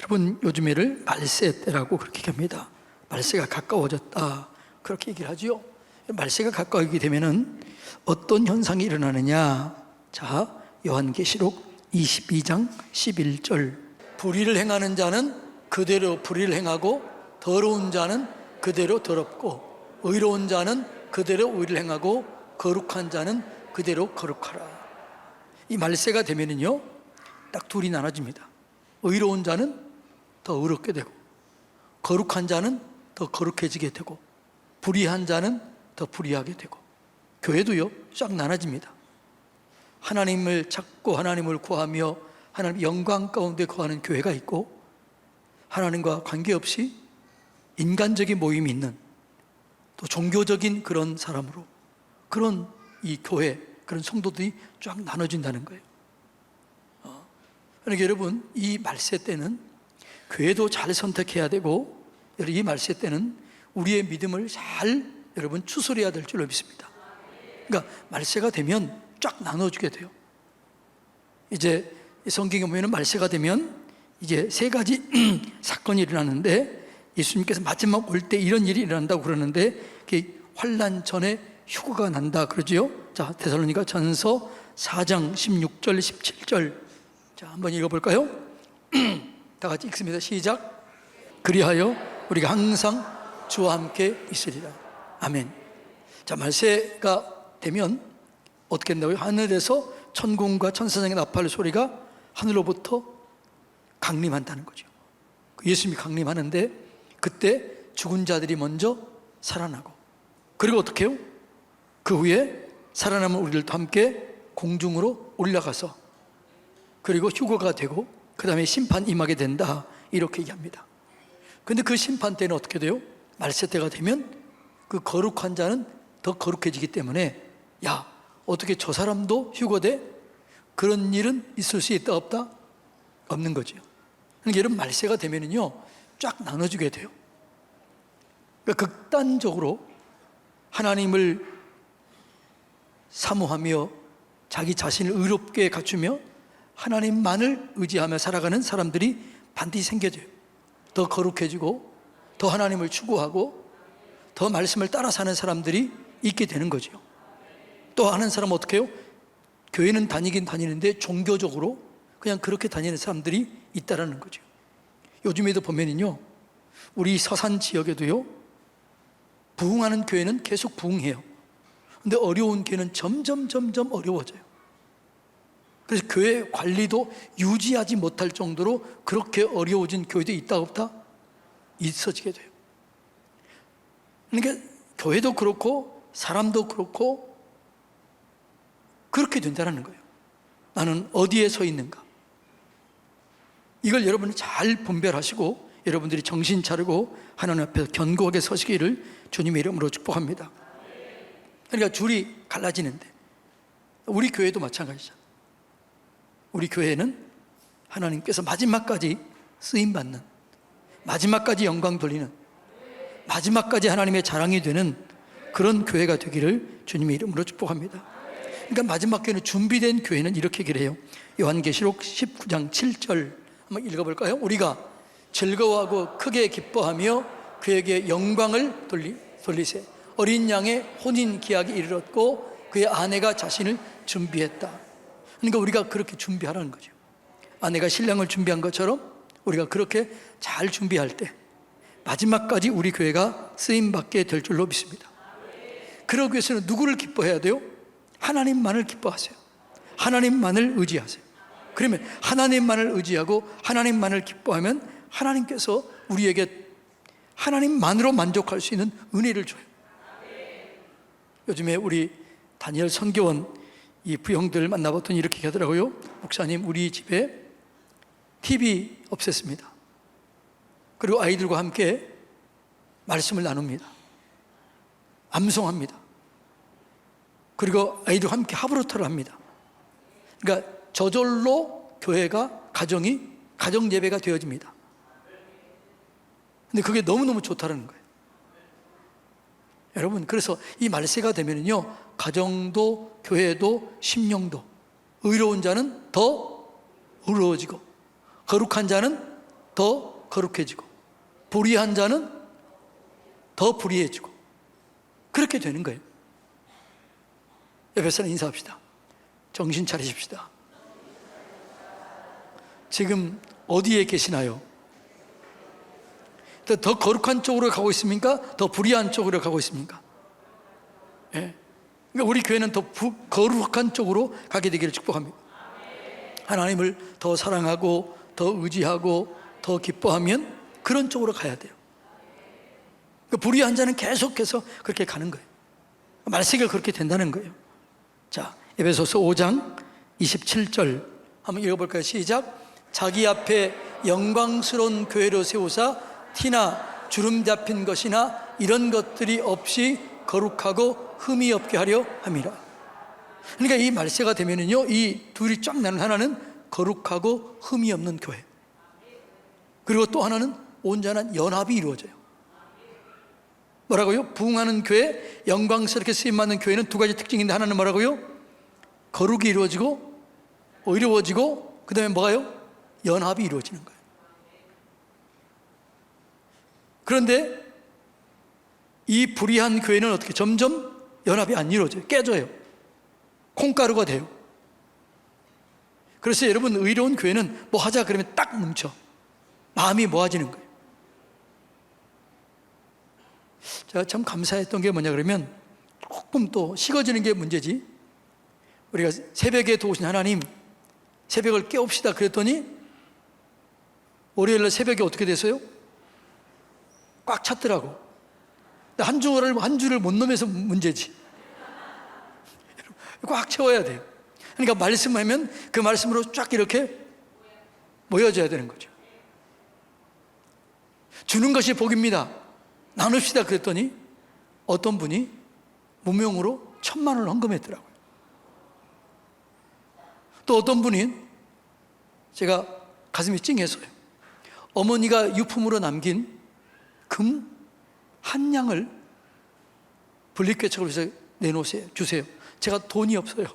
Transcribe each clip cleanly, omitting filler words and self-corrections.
여러분, 요즘에를 말세 때라고 그렇게 얘기합니다. 말세가 가까워졌다, 그렇게 얘기를 하죠. 말세가 가까워지게 되면은 어떤 현상이 일어나느냐? 자, 요한계시록 22장 11절. 불의를 행하는 자는 그대로 불의를 행하고, 더러운 자는 그대로 더럽고, 의로운 자는 그대로 의를 행하고, 거룩한 자는 그대로 거룩하라. 이 말세가 되면은요, 딱 둘이 나눠집니다. 의로운 자는 더 의롭게 되고, 거룩한 자는 더 거룩해지게 되고, 불의한 자는 더 불의하게 되고. 교회도요, 쫙 나눠집니다. 하나님을 찾고 하나님을 구하며 하나님의 영광 가운데 거하는 교회가 있고, 하나님과 관계없이 인간적인 모임이 있는, 또 종교적인 그런 사람으로, 그런 이 교회, 그런 성도들이 쫙 나눠진다는 거예요. 그러니까 여러분, 이 말세 때는 교회도 잘 선택해야 되고, 이 말세 때는 우리의 믿음을 잘 여러분 추스려야 될 줄로 믿습니다. 그러니까 말세가 되면 쫙 나눠주게 돼요. 이제 성경에 보면 말세가 되면 이제 세 가지 사건이 일어나는데, 예수님께서 마지막 올 때 이런 일이 일어난다고 그러는데, 환난 전에 휴거가 난다 그러지요. 자, 데살로니가 전서 4장 16절 17절. 자, 한번 읽어볼까요? 다 같이 읽습니다. 시작. 그리하여 우리가 항상 주와 함께 있으리라. 아멘. 자, 말세가 되면 어떻게 된다고요? 하늘에서 천군과 천사장의 나팔 소리가 하늘로부터 강림한다는 거죠. 예수님이 강림하는데, 그때 죽은 자들이 먼저 살아나고, 그리고 어떻게 해요? 그 후에 살아남은 우리들도 함께 공중으로 올라가서, 그리고 휴거가 되고, 그 다음에 심판 임하게 된다, 이렇게 얘기합니다. 근데 그 심판 때는 어떻게 돼요? 말세 때가 되면 그 거룩한 자는 더 거룩해지기 때문에, 야, 어떻게 저 사람도 휴거돼? 그런 일은 있을 수 있다 없다? 없는 거죠. 그러니까 여러분, 말세가 되면은요, 쫙 나눠주게 돼요. 그러니까 극단적으로 하나님을 사모하며 자기 자신을 의롭게 갖추며 하나님만을 의지하며 살아가는 사람들이 반드시 생겨져요. 더 거룩해지고, 더 하나님을 추구하고, 더 말씀을 따라 사는 사람들이 있게 되는 거죠. 또 하는 사람은 어떻게 해요? 교회는 다니긴 다니는데 종교적으로 그냥 그렇게 다니는 사람들이 있다라는 거죠. 요즘에도 보면은요, 우리 서산 지역에도요, 부흥하는 교회는 계속 부흥해요. 근데 어려운 교회는 점점 어려워져요. 그래서 교회 관리도 유지하지 못할 정도로 그렇게 어려워진 교회도 있다 없다? 있어지게 돼요. 그러니까 교회도 그렇고 사람도 그렇고 그렇게 된다는 거예요. 나는 어디에 서 있는가? 이걸 여러분이 잘 분별하시고 여러분들이 정신 차리고 하나님 앞에서 견고하게 서시기를 주님의 이름으로 축복합니다. 그러니까 줄이 갈라지는데, 우리 교회도 마찬가지죠. 우리 교회는 하나님께서 마지막까지 쓰임받는, 마지막까지 영광 돌리는, 마지막까지 하나님의 자랑이 되는 그런 교회가 되기를 주님의 이름으로 축복합니다. 그러니까 마지막 교회는, 준비된 교회는 이렇게 얘기를 해요. 요한계시록 19장 7절 한번 읽어볼까요? 우리가 즐거워하고 크게 기뻐하며 그에게 영광을 돌리세. 어린 양의 혼인 기약이 이르렀고 그의 아내가 자신을 준비했다. 그러니까 우리가 그렇게 준비하라는 거죠. 아내가 신랑을 준비한 것처럼 우리가 그렇게 잘 준비할 때 마지막까지 우리 교회가 쓰임받게 될 줄로 믿습니다. 그러기 위해서는 누구를 기뻐해야 돼요? 하나님만을 기뻐하세요. 하나님만을 의지하세요. 그러면 하나님만을 의지하고 하나님만을 기뻐하면 하나님께서 우리에게 하나님만으로 만족할 수 있는 은혜를 줘요. 요즘에 우리 다니엘 선교원 이 부형들 만나봤더니 이렇게 하더라고요. 목사님, 우리 집에 TV 없앴습니다. 그리고 아이들과 함께 말씀을 나눕니다. 암송합니다. 그리고 아이들과 함께 하브루타를 합니다. 그러니까 저절로 교회가, 가정 예배가 되어집니다. 근데 그게 너무너무 좋다는 거예요. 여러분, 그래서 이 말세가 되면요, 가정도 교회도 심령도 의로운 자는 더 의로워지고, 거룩한 자는 더 거룩해지고 불의한 자는 더 불의해지고 그렇게 되는 거예요. 옆에 사람 인사합시다. 정신 차리십시다. 지금 어디에 계시나요? 더 거룩한 쪽으로 가고 있습니까? 더 불의한 쪽으로 가고 있습니까? 예. 그러니까 우리 교회는 더 거룩한 쪽으로 가게 되기를 축복합니다. 하나님을 더 사랑하고 더 의지하고 더 기뻐하면 그런 쪽으로 가야 돼요. 그러니까 불의한 자는 계속해서 그렇게 가는 거예요. 말세가 그렇게 된다는 거예요. 자, 에베소서 5장 27절 한번 읽어볼까요? 시작. 자기 앞에 영광스러운 교회로 세우사 티나 주름 잡힌 것이나 이런 것들이 없이 거룩하고 흠이 없게 하려 함이라. 그러니까 이 말세가 되면은요, 이 둘이 쫙 나는 하나는 거룩하고 흠이 없는 교회, 그리고 또 하나는 온전한 연합이 이루어져요. 뭐라고요? 부흥하는 교회, 영광스럽게 쓰임받는 교회는 두 가지 특징인데, 하나는 뭐라고요? 거룩이 이루어지고 의로워지고, 그 다음에 뭐가요? 연합이 이루어지는 거예요. 그런데 이 불의한 교회는 어떻게 점점 연합이 안 이루어져요. 깨져요. 콩가루가 돼요. 그래서 여러분, 의로운 교회는 뭐 하자 그러면 딱 뭉쳐. 마음이 모아지는 거예요. 제가 참 감사했던 게 뭐냐 그러면, 조금 또 식어지는 게 문제지, 우리가 새벽에 도우신 하나님, 새벽을 깨웁시다 그랬더니 월요일날 새벽에 어떻게 됐어요? 꽉 찼더라고. 한 주를 못 넘어서 문제지. 꽉 채워야 돼요. 그러니까 말씀하면 그 말씀으로 쫙 이렇게 모여져야 되는 거죠. 주는 것이 복입니다. 나눕시다 그랬더니 어떤 분이 무명으로 1,000만 원을 헌금했더라고요. 또 어떤 분이, 제가 가슴이 찡했어요. 어머니가 유품으로 남긴 금 한 양을 분리개척을 해서 내놓으세요. 주세요. 제가 돈이 없어요.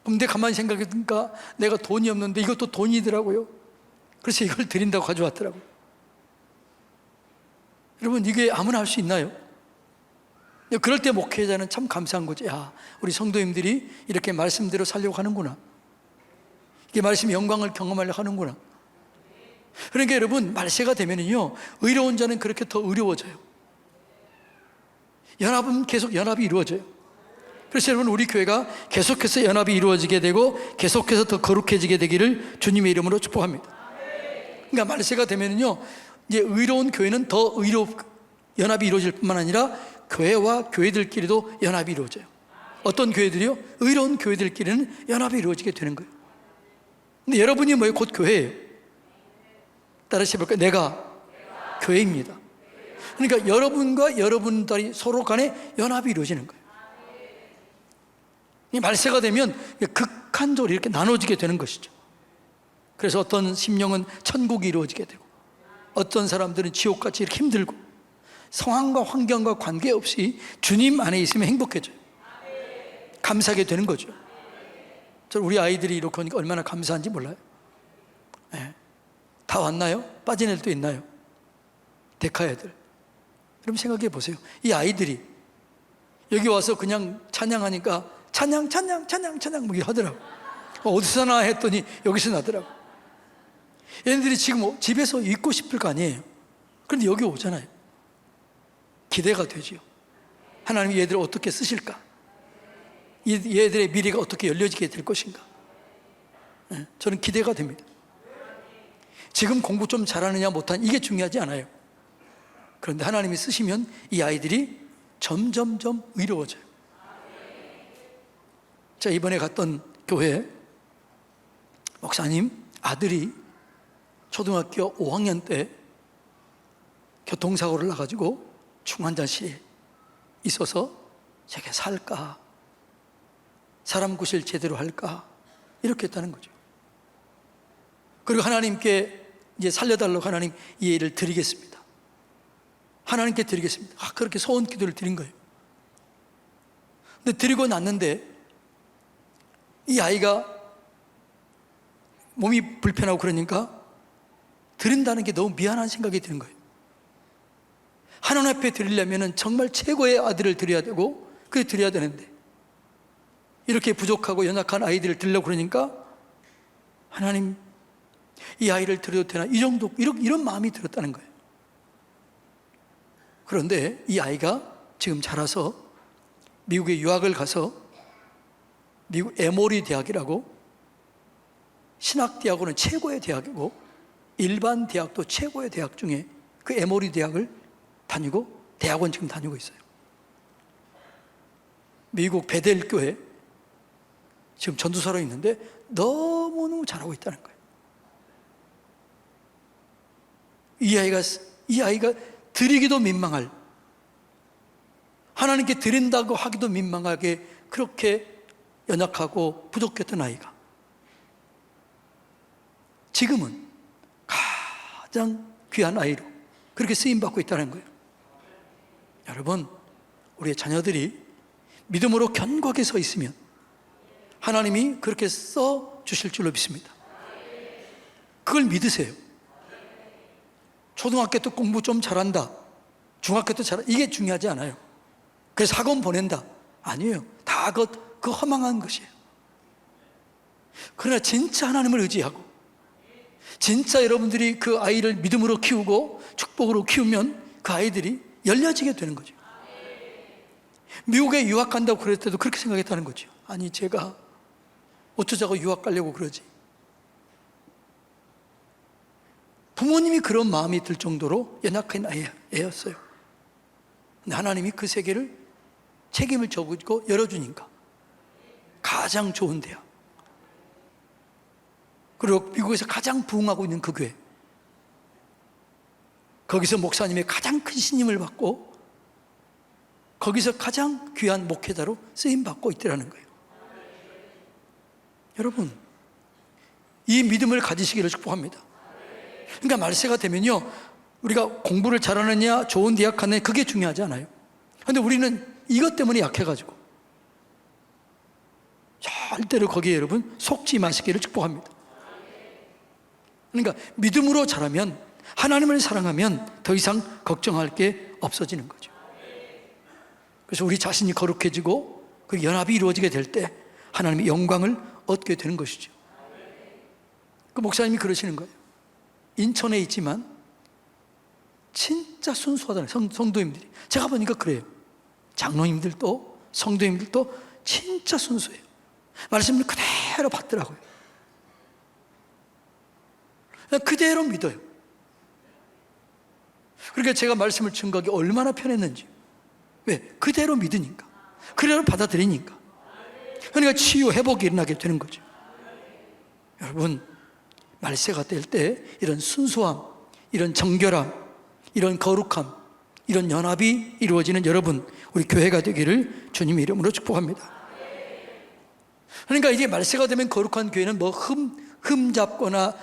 근데 가만히 생각해보니까 내가 돈이 없는데 이것도 돈이더라고요. 그래서 이걸 드린다고 가져왔더라고요. 여러분, 이게 아무나 할 수 있나요? 그럴 때 목회자는 참 감사한 거죠. 야, 우리 성도님들이 이렇게 말씀대로 살려고 하는구나. 이게 말씀의 영광을 경험하려고 하는구나. 그러니까 여러분, 말세가 되면은요, 의로운 자는 그렇게 더 의로워져요. 연합은 계속 연합이 이루어져요. 그래서 여러분, 우리 교회가 계속해서 연합이 이루어지게 되고 계속해서 더 거룩해지게 되기를 주님의 이름으로 축복합니다. 그러니까 말세가 되면은요, 이제 의로운 교회는 더 연합이 이루어질 뿐만 아니라 교회와 교회들끼리도 연합이 이루어져요. 어떤 교회들이요? 의로운 교회들끼리는 연합이 이루어지게 되는 거예요. 근데 여러분이 뭐예요? 곧 교회예요. 따라서 해볼까요? 내가 교회입니다. 그러니까 여러분과 여러분들이 서로 간에 연합이 이루어지는 거예요. 이 말세가 되면 극한적으로 이렇게 나눠지게 되는 것이죠. 그래서 어떤 심령은 천국이 이루어지게 되고, 어떤 사람들은 지옥같이 이렇게 힘들고, 상황과 환경과 관계없이 주님 안에 있으면 행복해져요. 감사하게 되는 거죠. 우리 아이들이 이렇게 하니까 얼마나 감사한지 몰라요. 네. 다 왔나요? 빠진 애들도 있나요? 데카 애들. 여러분 생각해 보세요. 이 아이들이 여기 와서 그냥 찬양하니까 찬양 뭐 이렇게 하더라고. 어디서 나 했더니 여기서 나더라고. 얘네들이 지금 집에서 있고 싶을 거 아니에요. 그런데 여기 오잖아요. 기대가 되죠. 하나님이 얘들을 어떻게 쓰실까? 얘들의 미래가 어떻게 열려지게 될 것인가? 저는 기대가 됩니다. 지금 공부 좀 잘하느냐 못하느냐 이게 중요하지 않아요. 그런데 하나님이 쓰시면 이 아이들이 점점점 의로워져요. 자, 이번에 갔던 교회 목사님 아들이 초등학교 5학년 때 교통사고를 나가지고 중환자실에 있어서 제가 살까, 사람 구실 제대로 할까, 이렇게 했다는 거죠. 그리고 하나님께 이제 살려달라고 하나님 이 애를 드리겠습니다. 하나님께 드리겠습니다. 그렇게 소원 기도를 드린 거예요. 근데 드리고 났는데 이 아이가 몸이 불편하고 그러니까 드린다는 게 너무 미안한 생각이 드는 거예요. 하나님 앞에 드리려면 정말 최고의 아들을 드려야 되고, 그래 드려야 되는데 이렇게 부족하고 연약한 아이들을 드리려고 그러니까 하나님, 이 아이를 드려도 되나, 이 정도, 이런 마음이 들었다는 거예요. 그런데 이 아이가 지금 자라서 미국에 유학을 가서, 미국 에모리 대학이라고, 신학대학원은 최고의 대학이고 일반 대학도 최고의 대학 중에 그 에모리 대학을 다니고 대학원 지금 다니고 있어요. 미국 베델 교회 지금 전도사로 있는데 너무너무 잘하고 있다는 거예요. 이 아이가 드리기도 민망할, 하나님께 드린다고 하기도 민망하게 그렇게 연약하고 부족했던 아이가 지금은 가장 귀한 아이로 그렇게 쓰임받고 있다는 거예요. 여러분, 우리의 자녀들이 믿음으로 견고하게 서 있으면 하나님이 그렇게 써 주실 줄로 믿습니다. 그걸 믿으세요. 초등학교 때 공부 좀 잘한다, 중학교 때 잘한다, 이게 중요하지 않아요. 그래서 학원 보낸다, 아니에요. 다 그 허망한 것이에요. 그러나 진짜 하나님을 의지하고 진짜 여러분들이 그 아이를 믿음으로 키우고 축복으로 키우면 그 아이들이 열려지게 되는 거죠. 미국에 유학 간다고 그럴 때도 그렇게 생각했다는 거죠. 아니, 제가 어쩌자고 유학 가려고 그러지. 부모님이 그런 마음이 들 정도로 연약한 애였어요. 근데 하나님이 그 세계를 책임을 져주고 열어주니까 가장 좋은 대학, 그리고 미국에서 가장 부흥하고 있는 그 교회, 거기서 목사님의 가장 큰 신임을 받고 거기서 가장 귀한 목회자로 쓰임받고 있더라는 거예요. 여러분, 이 믿음을 가지시기를 축복합니다. 그러니까 말세가 되면요, 우리가 공부를 잘하느냐 좋은 대학 가느냐 그게 중요하지 않아요. 그런데 우리는 이것 때문에 약해가지고 절대로 거기에 여러분 속지 마시기를 축복합니다. 그러니까 믿음으로 자라면, 하나님을 사랑하면 더 이상 걱정할 게 없어지는 거죠. 그래서 우리 자신이 거룩해지고 그 연합이 이루어지게 될 때 하나님의 영광을 얻게 되는 것이죠. 그 목사님이 그러시는 거예요. 인천에 있지만 진짜 순수하다는 성도님들이, 제가 보니까 그래요. 장로님들도 성도님들도 진짜 순수해요. 말씀을 그대로 받더라고요. 그대로 믿어요. 그러니까 제가 말씀을 증거하기 얼마나 편했는지. 왜? 그대로 믿으니까, 그대로 받아들이니까. 그러니까 치유, 회복이 일어나게 되는 거죠. 여러분, 말세가 될 때 이런 순수함, 이런 정결함, 이런 거룩함, 이런 연합이 이루어지는 여러분, 우리 교회가 되기를 주님의 이름으로 축복합니다. 그러니까 이게 말세가 되면 거룩한 교회는 뭐 흠잡거나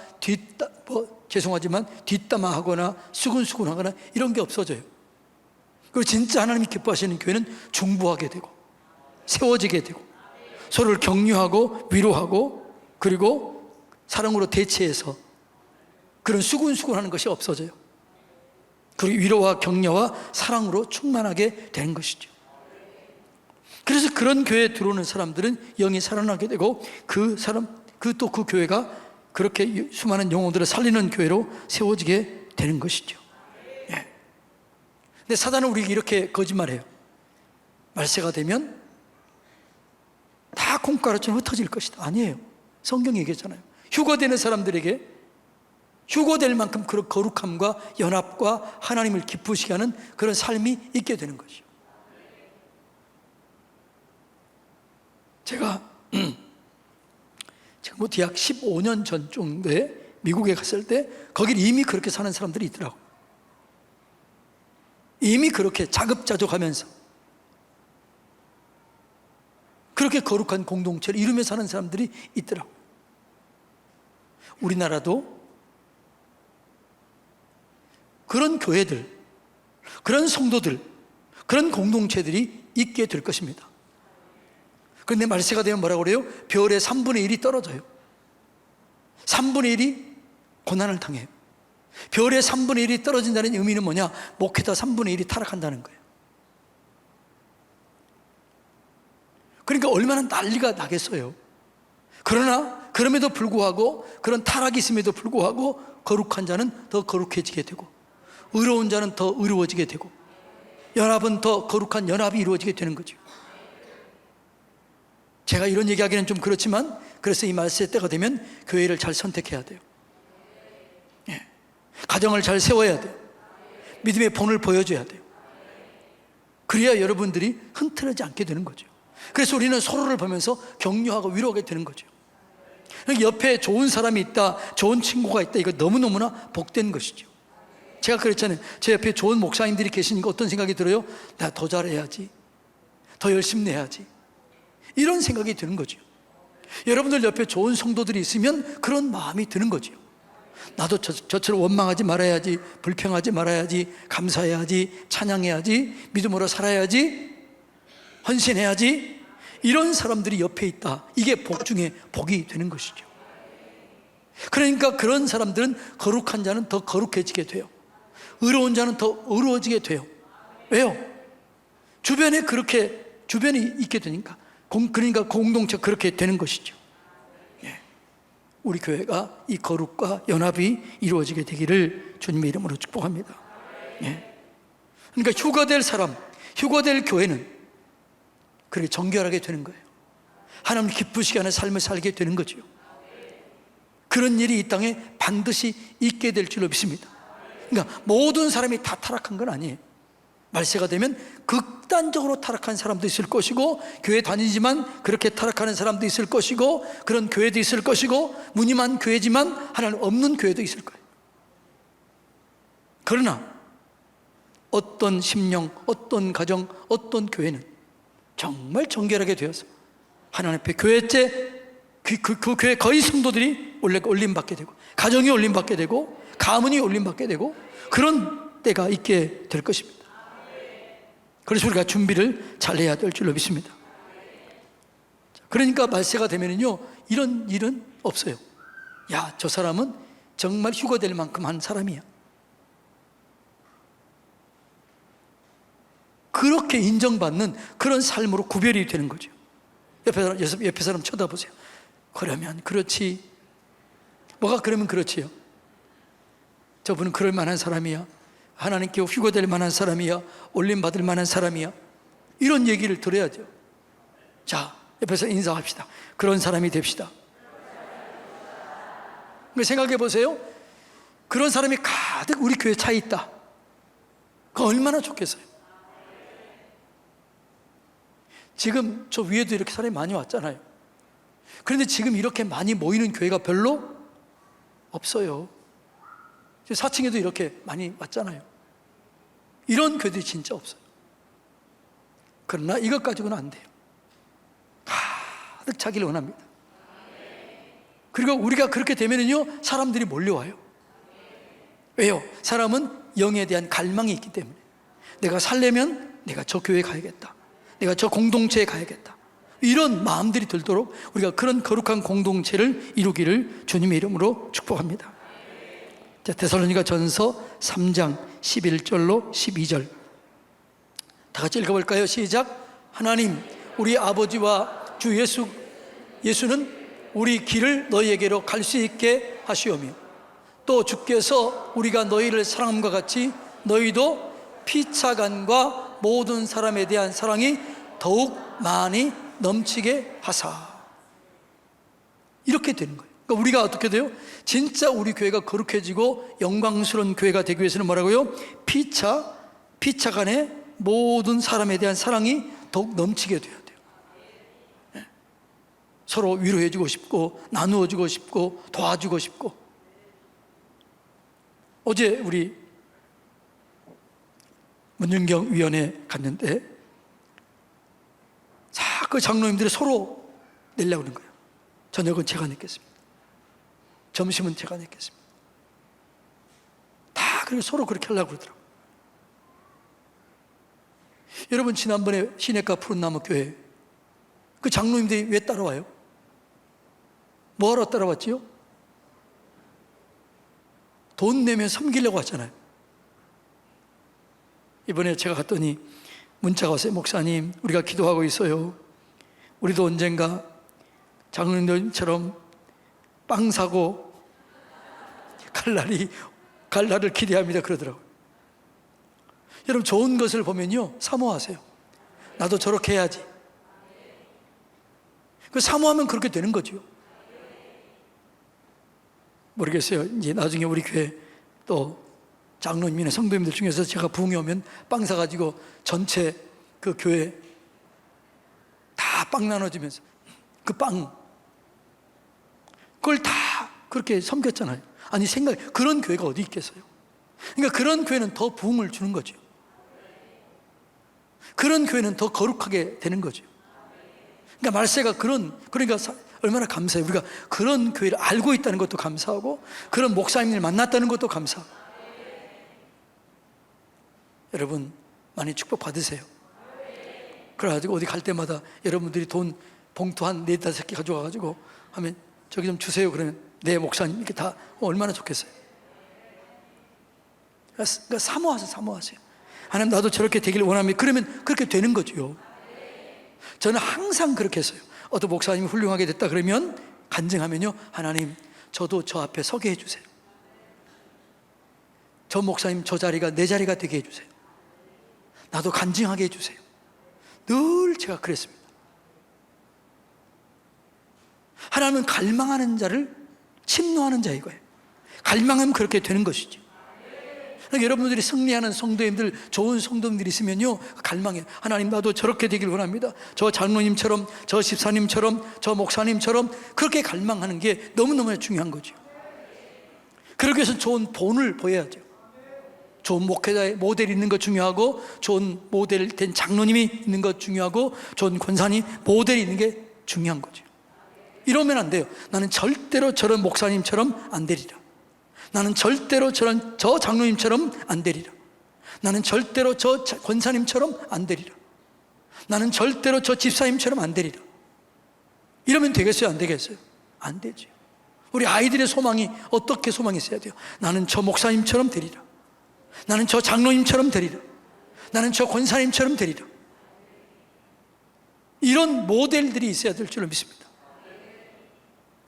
죄송하지만 뒷담화하거나 수근수근하거나 이런 게 없어져요. 그리고 진짜 하나님이 기뻐하시는 교회는 중보하게 되고 세워지게 되고 서로를 격려하고 위로하고 그리고 사랑으로 대체해서 그런 수근수근하는 것이 없어져요. 그리고 위로와 격려와 사랑으로 충만하게 되는 것이죠. 그래서 그런 교회에 들어오는 사람들은 영이 살아나게 되고 그 교회가 그렇게 수많은 영혼들을 살리는 교회로 세워지게 되는 것이죠. 예. 근데 사단은 우리에게 이렇게 거짓말해요. 말세가 되면 다 콩가루처럼 흩어질 것이다. 아니에요. 성경이 얘기했잖아요. 휴거되는 사람들에게 휴거될 만큼 그런 거룩함과 연합과 하나님을 기쁘시게 하는 그런 삶이 있게 되는 것이죠. 제가 지금 뭐 대학 15년 전 정도에 미국에 갔을 때 거기 이미 그렇게 사는 사람들이 있더라고요. 이미 그렇게 자급자족하면서 그렇게 거룩한 공동체를 이루며 사는 사람들이 있더라고요. 우리나라도 그런 교회들, 그런 성도들, 그런 공동체들이 있게 될 것입니다. 그런데 말세가 되면 뭐라고 그래요? 별의 3분의 1이 떨어져요. 3분의 1이 고난을 당해요. 별의 3분의 1이 떨어진다는 의미는 뭐냐? 목회자 3분의 1이 타락한다는 거예요. 그러니까 얼마나 난리가 나겠어요. 그러나 그럼에도 불구하고, 그런 타락이 있음에도 불구하고 거룩한 자는 더 거룩해지게 되고, 의로운 자는 더 의로워지게 되고, 연합은 더 거룩한 연합이 이루어지게 되는 거죠. 제가 이런 얘기하기는 좀 그렇지만, 그래서 이 말세 때가 되면 교회를 잘 선택해야 돼요. 예. 가정을 잘 세워야 돼요. 믿음의 본을 보여줘야 돼요. 그래야 여러분들이 흔들리지 않게 되는 거죠. 그래서 우리는 서로를 보면서 격려하고 위로하게 되는 거죠. 옆에 좋은 사람이 있다, 좋은 친구가 있다, 이거 너무너무나 복된 것이죠. 제가 그랬잖아요. 제 옆에 좋은 목사님들이 계시니까 어떤 생각이 들어요? 나 더 잘해야지, 더 열심히 내야지, 이런 생각이 드는 거죠. 여러분들 옆에 좋은 성도들이 있으면 그런 마음이 드는 거죠. 나도 저처럼 원망하지 말아야지, 불평하지 말아야지, 감사해야지, 찬양해야지, 믿음으로 살아야지, 헌신해야지, 이런 사람들이 옆에 있다. 이게 복 중에 복이 되는 것이죠. 그러니까 그런 사람들은 거룩한 자는 더 거룩해지게 돼요. 의로운 자는 더 의로워지게 돼요. 왜요? 주변에 있게 되니까. 그러니까 공동체가 그렇게 되는 것이죠. 예. 우리 교회가 이 거룩과 연합이 이루어지게 되기를 주님의 이름으로 축복합니다. 예. 그러니까 휴거될 교회는 그렇게 정결하게 되는 거예요. 하나님 기쁘시게 하는 삶을 살게 되는 거죠. 그런 일이 이 땅에 반드시 있게 될 줄로 믿습니다. 그러니까 모든 사람이 다 타락한 건 아니에요. 말세가 되면 극단적으로 타락한 사람도 있을 것이고, 교회 다니지만 그렇게 타락하는 사람도 있을 것이고, 그런 교회도 있을 것이고, 무늬만 교회지만 하나님 없는 교회도 있을 거예요. 그러나 어떤 심령, 어떤 가정, 어떤 교회는 정말 정결하게 되어서 하나님 앞에 교회째 그 교회 거의 성도들이 올림받게 되고, 가정이 올림받게 되고, 가문이 올림받게 되고, 그런 때가 있게 될 것입니다. 그래서 우리가 준비를 잘해야 될 줄로 믿습니다. 그러니까 말세가 되면은요, 이런 일은 없어요. 야, 저 사람은 정말 휴거될 만큼 한 사람이야, 그렇게 인정받는 그런 삶으로 구별이 되는 거죠. 옆에 사람 쳐다보세요. 그러면 그렇지. 뭐가 그러면 그렇지요? 저분은 그럴 만한 사람이야, 하나님께 휴거될 만한 사람이야, 올림받을 만한 사람이야, 이런 얘기를 들어야죠. 자, 옆에서 인사합시다. 그런 사람이 됩시다. 생각해 보세요. 그런 사람이 가득 우리 교회에 차 있다. 그거 얼마나 좋겠어요. 지금 저 위에도 이렇게 사람이 많이 왔잖아요. 그런데 지금 이렇게 많이 모이는 교회가 별로 없어요. 4층에도 이렇게 많이 왔잖아요. 이런 교회들이 진짜 없어요. 그러나 이것 가지고는 안 돼요. 가득 차기를 원합니다. 그리고 우리가 그렇게 되면은요, 사람들이 몰려와요. 왜요? 사람은 영에 대한 갈망이 있기 때문에, 내가 살려면 내가 저 교회에 가야겠다, 내가 저 공동체에 가야겠다, 이런 마음들이 들도록 우리가 그런 거룩한 공동체를 이루기를 주님의 이름으로 축복합니다. 자, 데살로니가 전서 3장 11절로 12절 다 같이 읽어볼까요? 시작. 하나님 우리 아버지와 주 예수는 우리 길을 너희에게로 갈 수 있게 하시오며, 또 주께서 우리가 너희를 사랑함과 같이 너희도 피차간과 모든 사람에 대한 사랑이 더욱 많이 넘치게 하사. 이렇게 되는 거예요. 그러니까 우리가 어떻게 돼요? 진짜 우리 교회가 거룩해지고 영광스러운 교회가 되기 위해서는 뭐라고요? 피차간에 모든 사람에 대한 사랑이 더욱 넘치게 돼야 돼요. 네. 서로 위로해주고 싶고, 나누어주고 싶고, 도와주고 싶고. 어제 우리 문윤경 위원회 갔는데 자꾸 장로님들이 서로 내려고 그러는 거예요. 저녁은 제가 냈겠습니다, 점심은 제가 냈겠습니다. 다 그리고 서로 그렇게 하려고 그러더라고요. 여러분, 지난번에 시내가 푸른나무 교회 그 장로님들이 왜 따라와요? 뭐하러 따라왔지요? 돈 내면 섬기려고 하잖아요. 이번에 제가 갔더니 문자가 왔어요. 목사님, 우리가 기도하고 있어요. 우리도 언젠가 장로님처럼 빵 사고 갈 날을 기대합니다. 그러더라고요. 여러분, 좋은 것을 보면요, 사모하세요. 나도 저렇게 해야지. 그 사모하면 그렇게 되는 거죠. 모르겠어요. 이제 나중에 우리 교회 또 장로님이나 성도님들 중에서 제가 부흥에 오면 빵 사가지고 전체 그 교회 다 빵 나눠주면서 그 빵, 그걸 다 그렇게 섬겼잖아요. 아니, 그런 교회가 어디 있겠어요? 그러니까 그런 교회는 더 부흥을 주는 거죠. 그런 교회는 더 거룩하게 되는 거죠. 그러니까 말세가 그러니까 얼마나 감사해요. 우리가 그런 교회를 알고 있다는 것도 감사하고, 그런 목사님을 만났다는 것도 감사하고. 여러분, 많이 축복 받으세요. 그래가지고 어디 갈 때마다 여러분들이 돈 봉투 한 4-5개 가져와가지고 하면 저기 좀 주세요. 그러면 네, 목사님, 이렇게 다 얼마나 좋겠어요. 그러니까 사모하세요. 하나님, 나도 저렇게 되길 원합니다. 그러면 그렇게 되는 거죠. 저는 항상 그렇게 했어요. 어떤 목사님이 훌륭하게 됐다 그러면 간증하면요, 하나님, 저도 저 앞에 서게 해주세요. 저 목사님 저 자리가 내 자리가 되게 해주세요. 나도 간증하게 해주세요. 늘 제가 그랬습니다. 하나님은 갈망하는 자를 침노하는 자인 거예요. 갈망하면 그렇게 되는 것이죠. 그러니까 여러분들이 승리하는 성도님들, 좋은 성도님들이 있으면요, 갈망해요. 하나님, 나도 저렇게 되길 원합니다. 저 장로님처럼, 저 집사님처럼, 저 목사님처럼 그렇게 갈망하는 게 너무너무 중요한 거죠. 그러기 위해서 좋은 본을 보여야죠. 좋은 목회자의 모델이 있는 것 중요하고, 좋은 모델 된 장로님이 있는 것 중요하고, 좋은 권사님 모델이 있는 게 중요한 거죠. 이러면 안 돼요. 나는 절대로 저런 목사님처럼 안 되리라. 나는 절대로 저 장로님처럼 안 되리라. 나는 절대로 저 권사님처럼 안 되리라. 나는 절대로 저 집사님처럼 안 되리라. 이러면 되겠어요? 안 되겠어요? 안 되죠. 우리 아이들의 소망이 어떻게 소망이 있어야 돼요? 나는 저 목사님처럼 되리라. 나는 저 장로님처럼 되리라. 나는 저 권사님처럼 되리라. 이런 모델들이 있어야 될 줄로 믿습니다.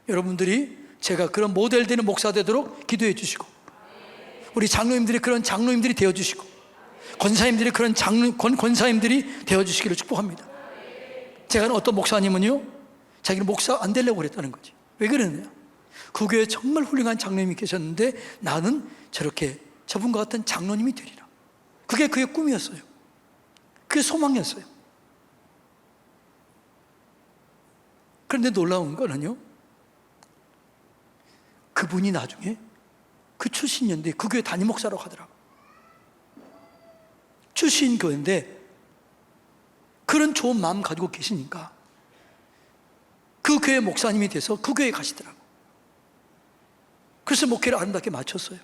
여러분들이 제가 그런 모델 되는 목사 되도록 기도해 주시고, 우리 장로님들이 그런 장로님들이 되어 주시고, 권사님들이 그런 권사님들이 되어 주시기를 축복합니다. 제가 어떤 목사님은요, 자기는 목사 안 되려고 그랬다는 거지. 왜 그러느냐? 그 교회에 정말 훌륭한 장로님이 계셨는데 나는 저렇게 저분과 같은 장로님이 되리라. 그게 그의 꿈이었어요. 그게 소망이었어요. 그런데 놀라운 거는요, 그분이 나중에 그 출신 연대 그 교회 담임 목사라고 하더라고요. 출신 교회인데 그런 좋은 마음 가지고 계시니까 그 교회 목사님이 돼서 그 교회에 가시더라고요. 그래서 목회를 아름답게 마쳤어요.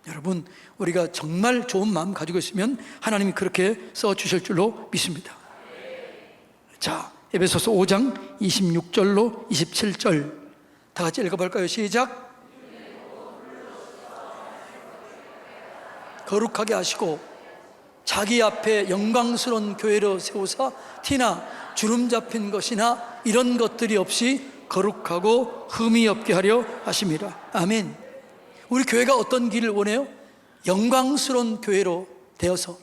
여러분, 우리가 정말 좋은 마음 가지고 있으면 하나님이 그렇게 써주실 줄로 믿습니다. 자, 에베소서 5장 26절로 27절 다 같이 읽어볼까요? 시작. 거룩하게 하시고 자기 앞에 영광스러운 교회로 세우사 티나 주름 잡힌 것이나 이런 것들이 없이 거룩하고 흠이 없게 하려 하심이라. 아멘. 우리 교회가 어떤 길을 원해요? 영광스러운 교회로 되어서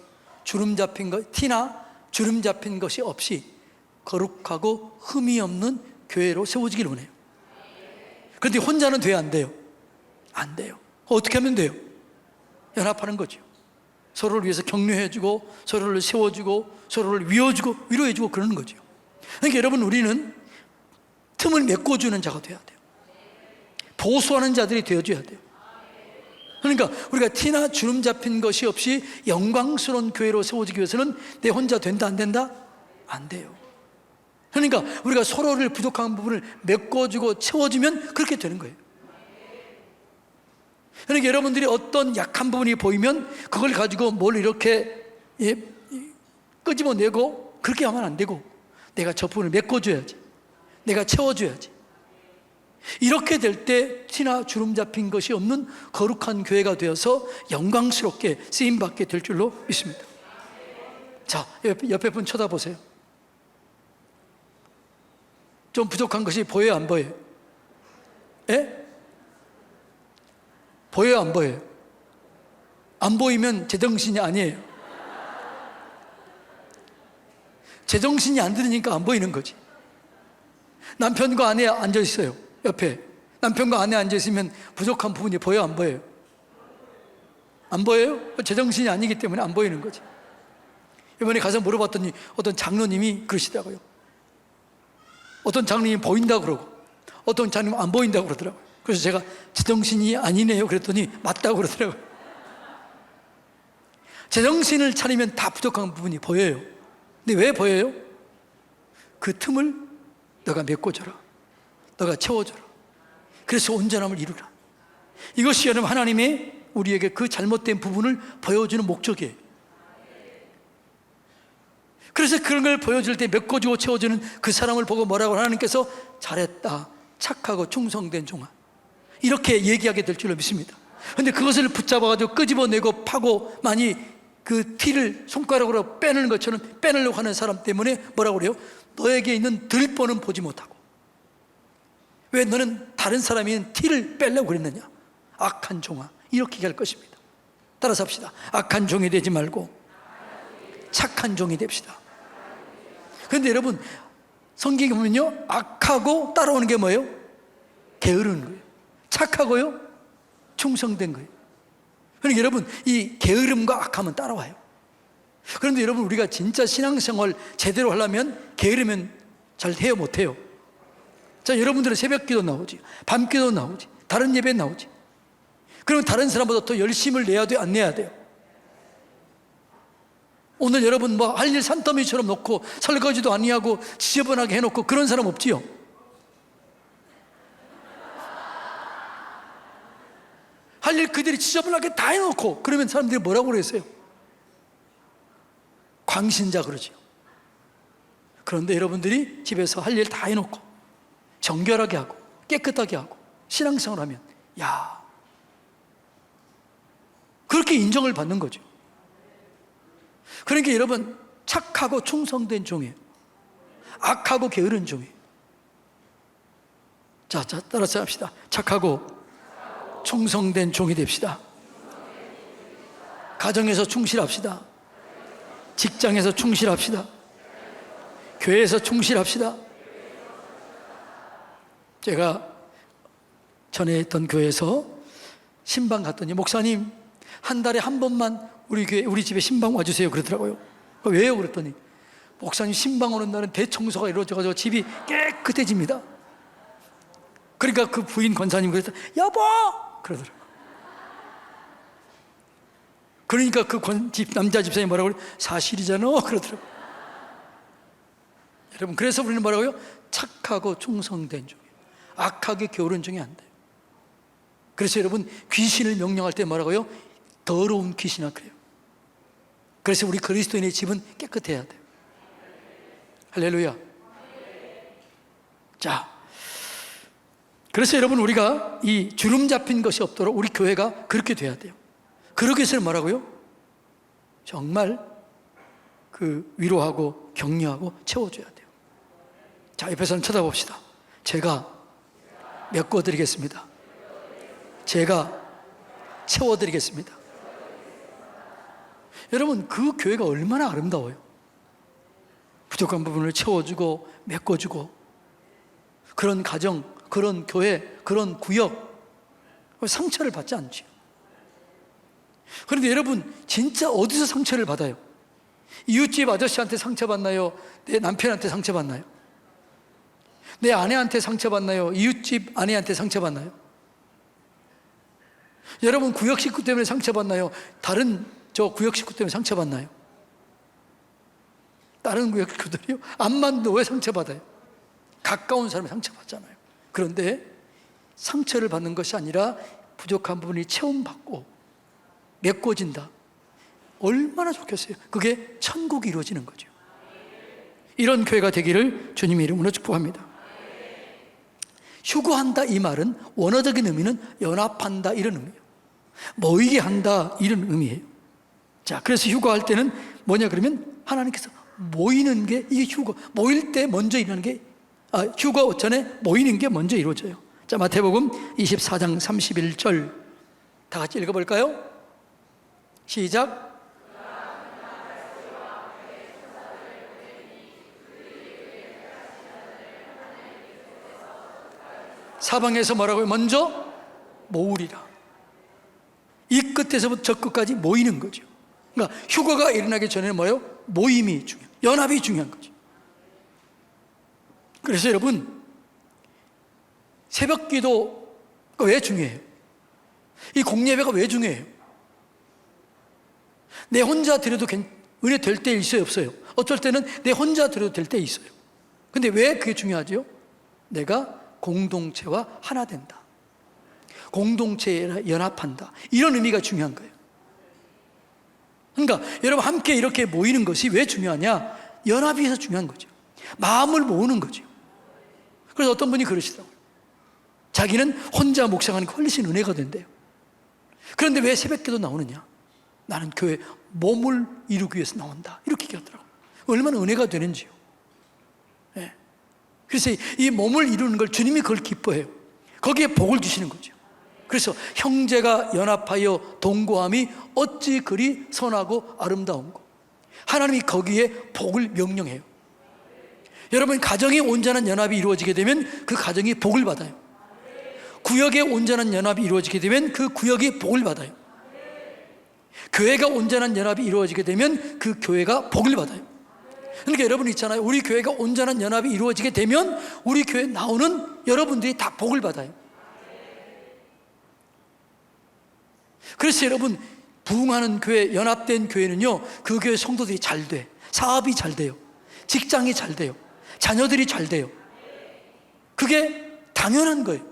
주름 잡힌 것, 티나 주름 잡힌 것이 없이 거룩하고 흠이 없는 교회로 세워지길 원해요. 그런데 혼자는 돼야 안 돼요? 안 돼요. 어떻게 하면 돼요? 연합하는 거죠. 서로를 위해서 격려해주고, 서로를 세워주고, 서로를 위로해주고 그러는 거죠. 그러니까 여러분, 우리는 틈을 메꿔주는 자가 돼야 돼요. 보수하는 자들이 되어줘야 돼요. 그러니까 우리가 티나 주름 잡힌 것이 없이 영광스러운 교회로 세워지기 위해서는 내 혼자 된다 안 된다? 안 돼요. 그러니까 우리가 서로를 부족한 부분을 메꿔주고 채워주면 그렇게 되는 거예요. 그러니까 여러분들이 어떤 약한 부분이 보이면 그걸 가지고 뭘 이렇게 끄집어내고 그렇게 하면 안 되고, 내가 저 부분을 메꿔줘야지, 내가 채워줘야지. 이렇게 될 때 티나 주름 잡힌 것이 없는 거룩한 교회가 되어서 영광스럽게 쓰임받게 될 줄로 믿습니다. 자, 옆에 분 쳐다보세요. 좀 부족한 것이 보여요, 안 보여요? 예? 보여요, 안 보여요? 안 보이면 제정신이 아니에요. 제정신이 안 들으니까 안 보이는 거지. 남편과 아내 앉아 있어요, 옆에. 남편과 아내 앉아 있으면 부족한 부분이 보여, 안 보여요? 안 보여요? 제정신이 아니기 때문에 안 보이는 거지. 이번에 가서 물어봤더니 어떤 장로님이 그러시더라고요. 어떤 장로님이 보인다고 그러고 어떤 장로님은 안 보인다고 그러더라고요. 그래서 제가 제정신이 아니네요 그랬더니 맞다고 그러더라고요. 제정신을 차리면 다 부족한 부분이 보여요. 근데 왜 보여요? 그 틈을 너가 메꿔줘라, 너가 채워줘라. 그래서 온전함을 이루라. 이것이 여러분 하나님의 우리에게 그 잘못된 부분을 보여주는 목적이에요. 그래서 그런 걸 보여줄 때 메꿔주고 채워주는 그 사람을 보고 뭐라고 하나님께서 잘했다, 착하고 충성된 종아, 이렇게 얘기하게 될 줄로 믿습니다. 그런데 그것을 붙잡아가지고 끄집어내고 파고 많이 그 티를 손가락으로 빼내는 것처럼 빼내려고 하는 사람 때문에 뭐라고 그래요? 너에게 있는 들보는 보지 못하고. 왜 너는 다른 사람이 있는 티를 빼려고 그랬느냐? 악한 종아, 이렇게 얘기할 것입니다. 따라서 합시다. 악한 종이 되지 말고 착한 종이 됩시다. 그런데 여러분, 성경에 보면요, 악하고 따라오는 게 뭐예요? 게으른 거예요. 착하고요, 충성된 거예요. 그러니까 여러분, 이 게으름과 악함은 따라와요. 그런데 여러분, 우리가 진짜 신앙생활 제대로 하려면 게으르면 잘 해요, 못해요? 자, 여러분들은 새벽기도 나오지, 밤기도 나오지, 다른 예배 나오지. 그러면 다른 사람보다 더 열심을 내야 돼요, 안 내야 돼요? 오늘 여러분 뭐 할 일 산더미처럼 놓고 설거지도 아니하고 지저분하게 해놓고 그런 사람 없지요? 할 일 그들이 지저분하게 다 해놓고 그러면 사람들이 뭐라고 그랬어요? 광신자 그러죠. 그런데 여러분들이 집에서 할 일 다 해놓고 정결하게 하고 깨끗하게 하고 신앙생활 하면, 야, 그렇게 인정을 받는 거죠. 그러니까 여러분, 착하고 충성된 종이에요. 악하고 게으른 종이에요. 자, 따라서 합시다. 착하고 충성된 종이 됩시다. 가정에서 충실합시다. 직장에서 충실합시다. 교회에서 충실합시다. 제가 전에 있던 교회에서 신방 갔더니 목사님, 한 달에 한 번만 우리 집에 신방 와주세요 그러더라고요. 왜요? 그랬더니 목사님 신방 오는 날은 대청소가 이루어져가지고 집이 깨끗해집니다. 그러니까 그 부인 권사님 그랬다, 여보! 그러더라고요. 그러니까 그 남자 집사님이 뭐라고 그래요? 사실이잖아 그러더라고요. 여러분, 그래서 우리는 뭐라고요? 착하고 충성된 종이에요. 악하게 게으른 종이 안 돼요. 그래서 여러분, 귀신을 명령할 때 뭐라고요? 더러운 귀신아 그래요. 그래서 우리 그리스도인의 집은 깨끗해야 돼요. 할렐루야. 자, 그래서 여러분, 우리가 이 주름 잡힌 것이 없도록 우리 교회가 그렇게 돼야 돼요. 그러기 위해서는 뭐라고요? 정말 그 위로하고 격려하고 채워줘야 돼요. 자, 옆에서는 쳐다봅시다. 제가 메꿔드리겠습니다. 제가 채워드리겠습니다. 여러분, 그 교회가 얼마나 아름다워요. 부족한 부분을 채워주고 메꿔주고, 그런 가정, 그런 교회, 그런 구역, 상처를 받지 않죠. 그런데 여러분, 진짜 어디서 상처를 받아요? 이웃집 아저씨한테 상처받나요? 내 남편한테 상처받나요? 내 아내한테 상처받나요? 이웃집 아내한테 상처받나요? 여러분, 구역 식구 때문에 상처받나요? 다른 저 구역 식구 때문에 상처받나요? 다른 구역 식구들이요? 안 맞는데 왜 상처받아요? 가까운 사람이 상처받잖아요. 그런데 상처를 받는 것이 아니라 부족한 부분이 체험받고 메꿔진다. 얼마나 좋겠어요. 그게 천국이 이루어지는 거죠. 이런 교회가 되기를 주님의 이름으로 축복합니다. 휴거한다 이 말은 원어적인 의미는 연합한다 이런 의미예요. 모이게 한다 이런 의미예요. 자, 그래서 휴거할 때는 뭐냐 그러면 하나님께서 모이는 게, 이게 휴거, 모일 때 먼저 일어나는 게, 휴거 전에 모이는 게 먼저 이루어져요. 자, 마태복음 24장 31절 다 같이 읽어볼까요? 시작. 사방에서 뭐라고요? 먼저 모으리라. 이 끝에서부터 저 끝까지 모이는 거죠. 그러니까 휴거가 일어나기 전에는 뭐예요? 모임이 중요해요. 연합이 중요한 거죠. 그래서 여러분, 새벽 기도가 왜 중요해요? 이 공예배가 왜 중요해요? 내 혼자 드려도 은혜 될 때 있어요, 없어요? 어쩔 때는 내 혼자 드려도 될 때 있어요. 근데 왜 그게 중요하죠? 내가 공동체와 하나 된다, 공동체에 연합한다, 이런 의미가 중요한 거예요. 그러니까 여러분, 함께 이렇게 모이는 것이 왜 중요하냐? 연합이 해서 중요한 거죠. 마음을 모으는 거죠. 그래서 어떤 분이 그러시더라고요. 자기는 혼자 묵상하는 게 훨씬 은혜가 된대요. 그런데 왜 새벽기도 나오느냐? 나는 교회 몸을 이루기 위해서 나온다, 이렇게 얘기하더라고요. 얼마나 은혜가 되는지요. 네. 그래서 이 몸을 이루는 걸 주님이 그걸 기뻐해요. 거기에 복을 주시는 거죠. 그래서 형제가 연합하여 동거함이 어찌 그리 선하고 아름다운고, 하나님이 거기에 복을 명령해요. 여러분, 가정의 온전한 연합이 이루어지게 되면 그 가정이 복을 받아요. 구역의 온전한 연합이 이루어지게 되면 그 구역이 복을 받아요. 교회가 온전한 연합이 이루어지게 되면 그 교회가 복을 받아요. 그러니까 여러분 있잖아요, 우리 교회가 온전한 연합이 이루어지게 되면 우리 교회에 나오는 여러분들이 다 복을 받아요. 그래서 여러분, 부흥하는 교회, 연합된 교회는요, 그 교회 성도들이 잘 돼, 사업이 잘 돼요, 직장이 잘 돼요, 자녀들이 잘 돼요. 그게 당연한 거예요.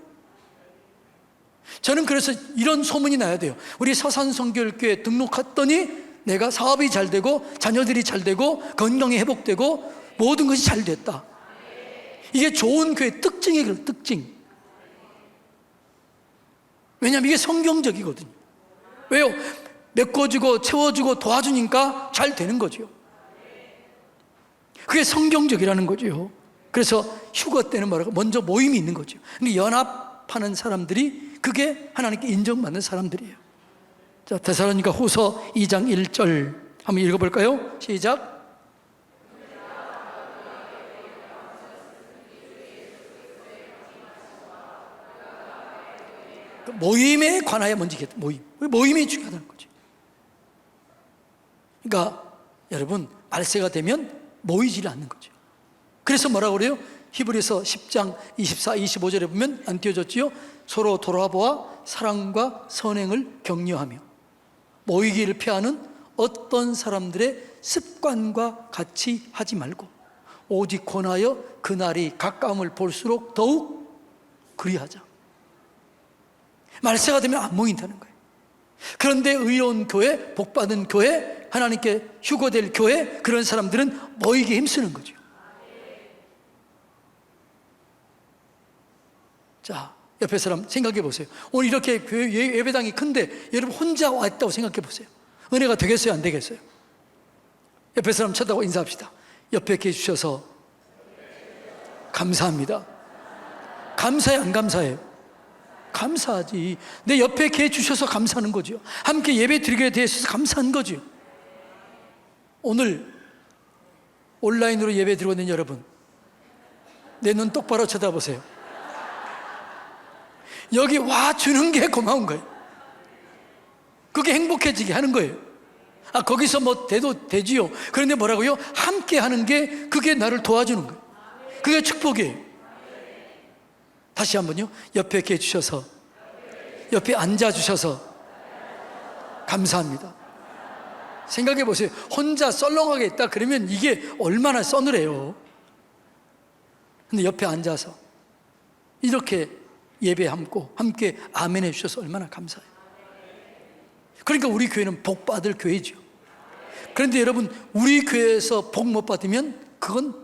저는 그래서 이런 소문이 나야 돼요. 우리 서산성결교회 등록했더니 내가 사업이 잘 되고 자녀들이 잘 되고 건강이 회복되고 모든 것이 잘 됐다. 이게 좋은 교회의 특징이에요. 특징. 왜냐하면 이게 성경적이거든요. 왜요? 메꿔주고 채워주고 도와주니까 잘 되는 거죠. 그게 성경적이라는 거죠. 그래서 휴거 때는 뭐라고? 먼저 모임이 있는 거죠. 근데 연합하는 사람들이, 그게 하나님께 인정받는 사람들이에요. 자, 데살로니가 후서 2장 1절 한번 읽어볼까요? 시작. 모임에 관하여 먼저 얘기했다. 모임이 중요하다는 거죠. 그러니까 여러분, 말세가 되면 모이질 않는 거죠. 그래서 뭐라고 그래요? 히브리서 10장 24, 25절에 보면 안 띄워졌지요? 서로 돌아보아 사랑과 선행을 격려하며 모이기를 피하는 어떤 사람들의 습관과 같이 하지 말고 오직 권하여 그날이 가까움을 볼수록 더욱 그리하자. 말세가 되면 안 모인다는 거예요. 그런데 의로운 교회, 복받은 교회, 하나님께 휴거될 교회, 그런 사람들은 모이기 힘쓰는 거죠. 자, 옆에 사람 생각해 보세요. 오늘 이렇게 교회 예배당이 큰데 여러분 혼자 왔다고 생각해 보세요. 은혜가 되겠어요, 안 되겠어요? 옆에 사람 쳐다보고 인사합시다. 옆에 계셔서 감사합니다. 감사해, 안 감사해요? 감사하지. 내 옆에 계해 주셔서 감사하는 거죠. 함께 예배 드리게 되어서 감사한 거죠. 오늘 온라인으로 예배 드리고 있는 여러분, 내 눈 똑바로 쳐다보세요. 여기 와 주는 게 고마운 거예요. 그게 행복해지게 하는 거예요. 거기서 뭐 돼도 되지요. 그런데 뭐라고요? 함께 하는 게, 그게 나를 도와주는 거예요. 그게 축복이에요. 다시 한번요. 옆에 계해 주셔서, 옆에 앉아 주셔서 감사합니다. 생각해 보세요. 혼자 썰렁하게 있다 그러면 이게 얼마나 서늘해요. 근데 옆에 앉아서 이렇게 예배함고 함께 아멘 해주셔서 얼마나 감사해요. 그러니까 우리 교회는 복 받을 교회죠. 그런데 여러분, 우리 교회에서 복 못 받으면 그건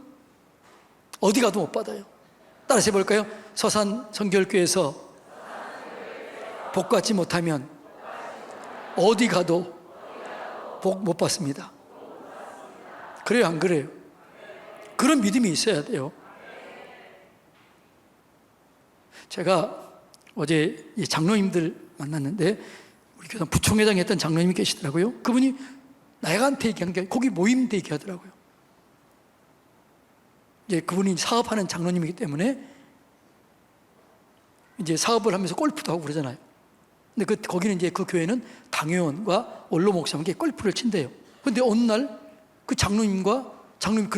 어디 가도 못 받아요. 따라서 해볼까요? 서산 성결교회에서 복받지 못하면 어디 가도 복 못 받습니다. 그래요, 안 그래요? 그런 믿음이 있어야 돼요. 제가 어제 이 장로님들 만났는데 우리 교단 부총회장 했던 장로님이 계시더라고요. 그분이 나한테 얘기한 게 거기 모임 때 얘기하더라고요. 이제 그분이 사업하는 장로님이기 때문에 이제 사업을 하면서 골프도 하고 그러잖아요. 근데 거기는 이제 그 교회는 당회원과 원로 목사와 함께 골프를 친대요. 근데 어느 날 그 장로님과 장로님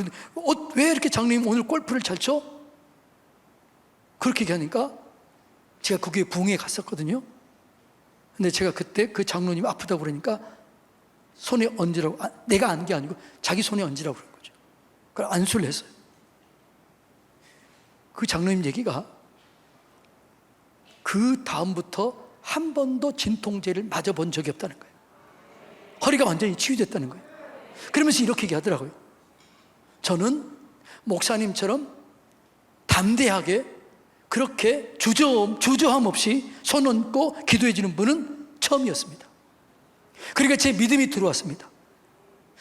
왜 이렇게 장로님 오늘 골프를 잘 쳐? 그렇게 얘기하니까 제가 그 교회 부흥회에 갔었거든요. 근데 제가 그때 그 장로님이 아프다고 그러니까 손에 얹으라고, 내가 안 게 아니고 자기 손에 얹으라고 그런 거죠. 그걸 안수를 했어요. 그 장로님 얘기가 그 다음부터 한 번도 진통제를 맞아본 적이 없다는 거예요. 허리가 완전히 치유됐다는 거예요. 그러면서 이렇게 얘기하더라고요. 저는 목사님처럼 담대하게 그렇게 주저함 없이 손 얹고 기도해 주는 분은 처음이었습니다. 그러니까 제 믿음이 들어왔습니다.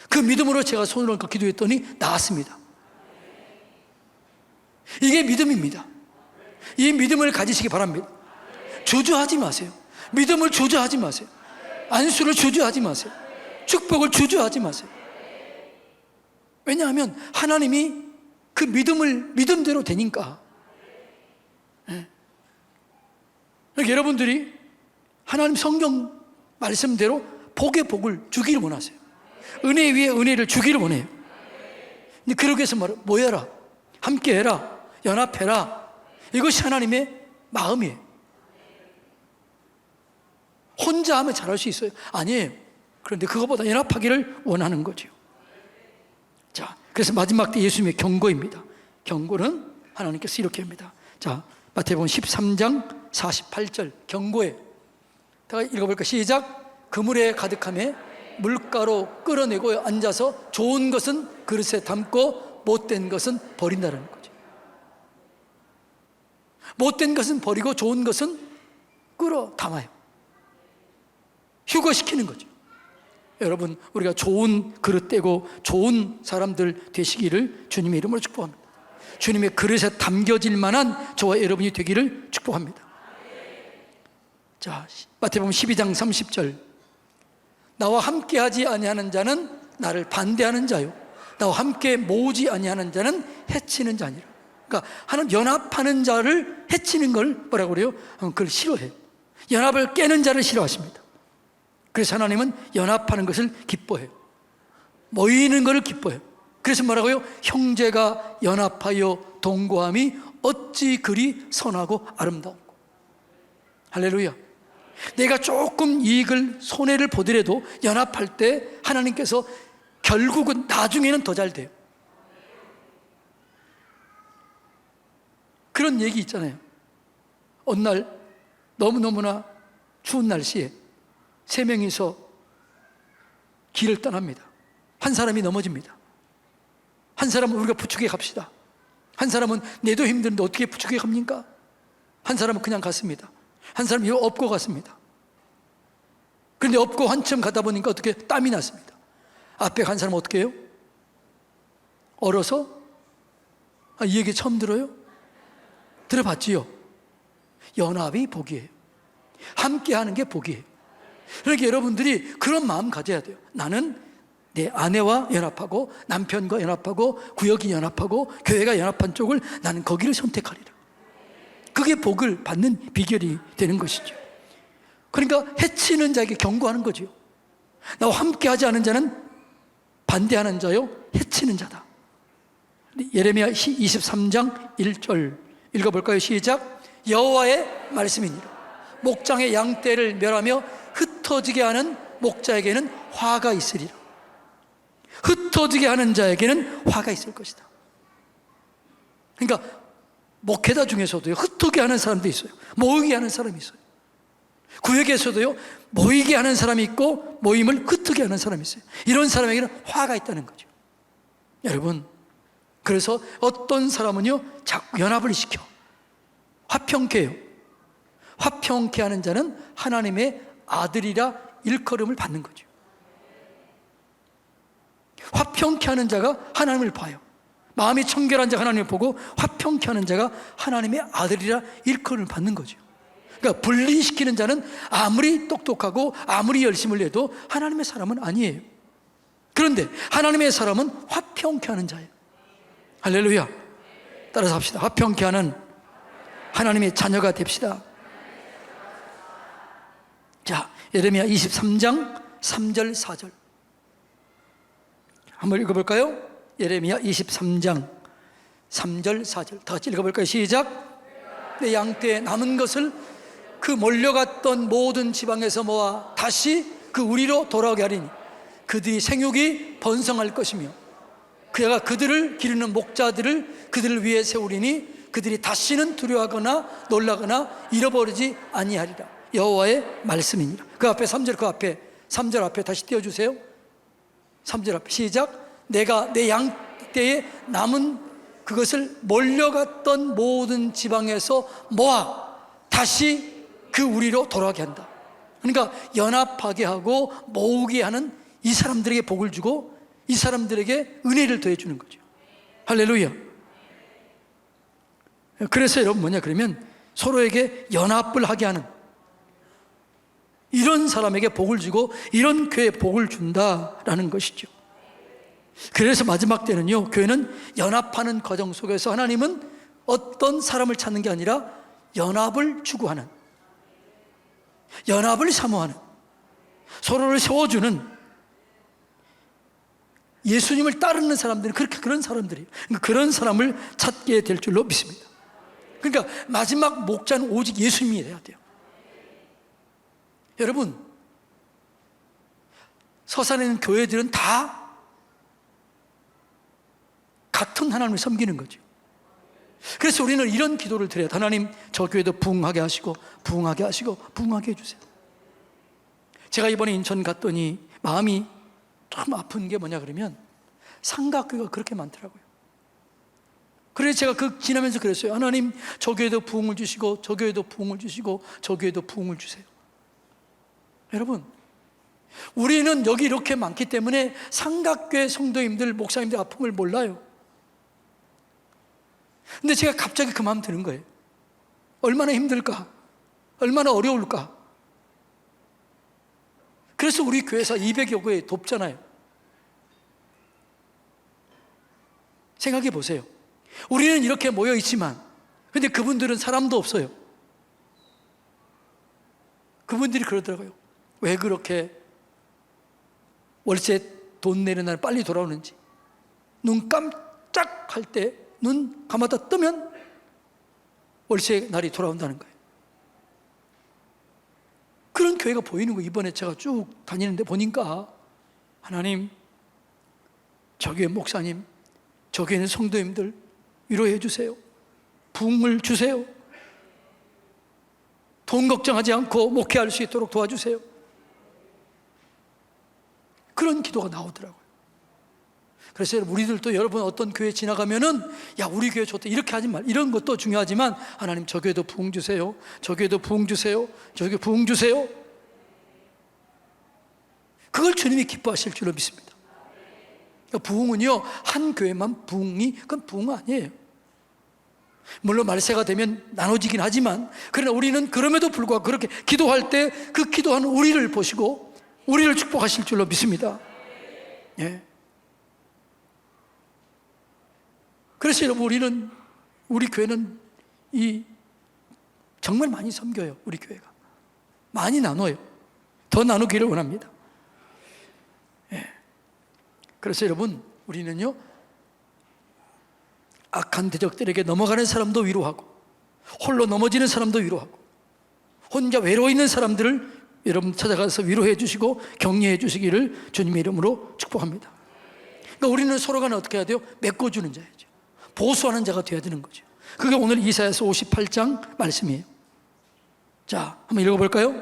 그 믿음으로 제가 손을 얹고 기도했더니 나았습니다. 이게 믿음입니다. 이 믿음을 가지시기 바랍니다. 주저하지 마세요. 믿음을 주저하지 마세요. 안수를 주저하지 마세요. 축복을 주저하지 마세요. 왜냐하면 하나님이 그 믿음대로 되니까. 네. 그러니까 여러분들이 하나님 성경 말씀대로 복의 복을 주기를 원하세요. 은혜 위에 은혜를 주기를 원해요. 근데 그러기 위해서 모여라, 함께해라, 연합해라. 이것이 하나님의 마음이에요. 혼자 하면 잘할 수 있어요? 아니에요. 그런데 그것보다 연합하기를 원하는 거죠. 자, 그래서 마지막 때 예수님의 경고입니다. 경고는 하나님께서 이렇게 합니다. 자, 마태복음 13장 48절 경고에 제가 읽어볼까? 시작. 그물에 가득함에 물가로 끌어내고 앉아서 좋은 것은 그릇에 담고 못된 것은 버린다는 거죠. 못된 것은 버리고 좋은 것은 끌어 담아요. 휴거시키는 거죠. 여러분, 우리가 좋은 그릇 떼고 좋은 사람들 되시기를 주님의 이름으로 축복합니다. 주님의 그릇에 담겨질 만한 저와 여러분이 되기를 축복합니다. 자, 마태복음 12장 30절. 나와 함께하지 아니하는 자는 나를 반대하는 자요, 나와 함께 모으지 아니하는 자는 해치는 자니라. 그러니까 하나님 연합하는 자를 해치는 걸 뭐라고 그래요? 그걸 싫어해요. 연합을 깨는 자를 싫어하십니다. 그래서 하나님은 연합하는 것을 기뻐해요. 모이는 것을 기뻐해요. 그래서 뭐라고요? 형제가 연합하여 동거함이 어찌 그리 선하고 아름다운고. 할렐루야. 내가 조금 이익을 손해를 보더라도 연합할 때 하나님께서 결국은 나중에는 더 잘 돼요. 그런 얘기 있잖아요. 어느 날 너무너무나 추운 날씨에 세 명이서 길을 떠납니다. 한 사람이 넘어집니다. 한 사람은 우리가 부축해 갑시다. 한 사람은 내도 힘든데 어떻게 부축해 갑니까? 한 사람은 그냥 갔습니다. 한 사람은 이거 업고 갔습니다. 그런데 업고 한참 가다 보니까 어떻게 땀이 났습니다. 앞에 간 사람은 어떻게 해요? 얼어서? 이 얘기 처음 들어요? 들어봤지요? 연합이 복이에요. 함께 하는 게 복이에요. 그러니까 여러분들이 그런 마음 가져야 돼요. 나는 내 아내와 연합하고 남편과 연합하고 구역이 연합하고 교회가 연합한 쪽을 나는 거기를 선택하리라. 그게 복을 받는 비결이 되는 것이죠. 그러니까 해치는 자에게 경고하는 거죠. 나와 함께하지 않은 자는 반대하는 자요, 해치는 자다. 예레미야 23장 1절 읽어볼까요? 시작. 여호와의 말씀이니라. 목장의 양떼를 멸하며 흩어지게 하는 목자에게는 화가 있으리라. 흩어지게 하는 자에게는 화가 있을 것이다. 그러니까 목회자 중에서도요, 흩어지게 하는 사람도 있어요. 모이게 하는 사람이 있어요. 구역에서도요, 모이게 하는 사람이 있고 모임을 흩어지게 하는 사람이 있어요. 이런 사람에게는 화가 있다는 거죠. 여러분, 그래서 어떤 사람은요 자꾸 연합을 시켜. 화평케 해요. 화평케 하는 자는 하나님의 아들이라 일컬음을 받는 거죠. 화평케 하는 자가 하나님을 봐요. 마음이 청결한 자가 하나님을 보고 화평케 하는 자가 하나님의 아들이라 일컬음을 받는 거죠. 그러니까 분리시키는 자는 아무리 똑똑하고 아무리 열심을 내도 하나님의 사람은 아니에요. 그런데 하나님의 사람은 화평케 하는 자예요. 할렐루야. 따라서 합시다. 화평케 하는 하나님의 자녀가 됩시다. 자, 예레미야 23장 3절 4절 한번 읽어볼까요? 예레미야 23장 3절 4절 다 같이 읽어볼까요? 시작. 내 양떼에 남은 것을 그 몰려갔던 모든 지방에서 모아 다시 그 우리로 돌아오게 하리니 그들이 생육이 번성할 것이며 그가 그들을 기르는 목자들을 그들을 위해 세우리니 그들이 다시는 두려워하거나 놀라거나 잃어버리지 아니하리라. 여호와의 말씀이니라. 그 앞에 3절, 그 앞에 3절 앞에 다시 띄워주세요. 3절 앞에 시작. 내가 내 양떼에 남은 그것을 몰려갔던 모든 지방에서 모아 다시 그 우리로 돌아가게 한다. 그러니까 연합하게 하고 모으게 하는 이 사람들에게 복을 주고 이 사람들에게 은혜를 더해주는 거죠. 할렐루야. 그래서 여러분 뭐냐 그러면 서로에게 연합을 하게 하는 이런 사람에게 복을 주고 이런 교회에 복을 준다라는 것이죠. 그래서 마지막 때는요, 교회는 연합하는 과정 속에서 하나님은 어떤 사람을 찾는 게 아니라 연합을 추구하는, 연합을 사모하는, 서로를 세워주는, 예수님을 따르는 사람들은 그런 사람들이에요. 그런 사람을 찾게 될 줄로 믿습니다. 그러니까 마지막 목자는 오직 예수님이어야 돼요. 여러분, 서산에 있는 교회들은 다 같은 하나님을 섬기는 거죠. 그래서 우리는 이런 기도를 드려요. 하나님, 저 교회도 부흥하게 하시고 부흥하게 하시고 부흥하게 해주세요. 제가 이번에 인천 갔더니 마음이 좀 아픈 게 뭐냐 그러면 삼각교회가 그렇게 많더라고요. 그래서 제가 지나면서 그랬어요. 하나님, 저 교회도 부흥을 주시고 저 교회도 부흥을 주시고 저 교회도 부흥을 주세요. 여러분, 우리는 여기 이렇게 많기 때문에 삼각교회 성도님들, 목사님들 아픔을 몰라요. 근데 제가 갑자기 그 마음 드는 거예요. 얼마나 힘들까? 얼마나 어려울까? 그래서 우리 교회에서 200여 교회 돕잖아요. 생각해 보세요. 우리는 이렇게 모여 있지만 근데 그분들은 사람도 없어요. 그분들이 그러더라고요. 왜 그렇게 월세 돈 내는 날 빨리 돌아오는지, 눈 깜짝할 때 눈 감았다 뜨면 월세 날이 돌아온다는 거예요. 그런 교회가 보이는 거예요. 이번에 제가 쭉 다니는데 보니까 하나님, 저 교회 목사님, 저 교회는 성도님들 위로해 주세요. 부흥을 주세요. 돈 걱정하지 않고 목회할 수 있도록 도와주세요. 그런 기도가 나오더라고요. 그래서 우리들도 여러분 어떤 교회 지나가면은 야, 우리 교회 좋다 이렇게 하지 말, 이런 것도 중요하지만 하나님, 저 교회도 부흥 주세요. 저 교회도 부흥 주세요. 저 교회 부흥 주세요. 그걸 주님이 기뻐하실 줄로 믿습니다. 그러니까 부흥은요, 한 교회만 부흥이, 그건 부흥 아니에요. 물론 말세가 되면 나눠지긴 하지만, 그러나 우리는 그럼에도 불구하고 그렇게 기도할 때 그 기도하는 우리를 보시고 우리를 축복하실 줄로 믿습니다. 예. 그래서 여러분, 우리 교회는 정말 많이 섬겨요. 우리 교회가 많이 나눠요. 더 나누기를 원합니다. 예. 그래서 여러분, 우리는요, 악한 대적들에게 넘어가는 사람도 위로하고 홀로 넘어지는 사람도 위로하고 혼자 외로워 있는 사람들을 여러분 찾아가서 위로해 주시고 격려해 주시기를 주님의 이름으로 축복합니다. 그러니까 우리는 서로가 어떻게 해야 돼요? 메꿔주는 자야죠. 보수하는 자가 되어야 되는 거죠. 그게 오늘 이사야서 58장 말씀이에요. 자, 한번 읽어볼까요?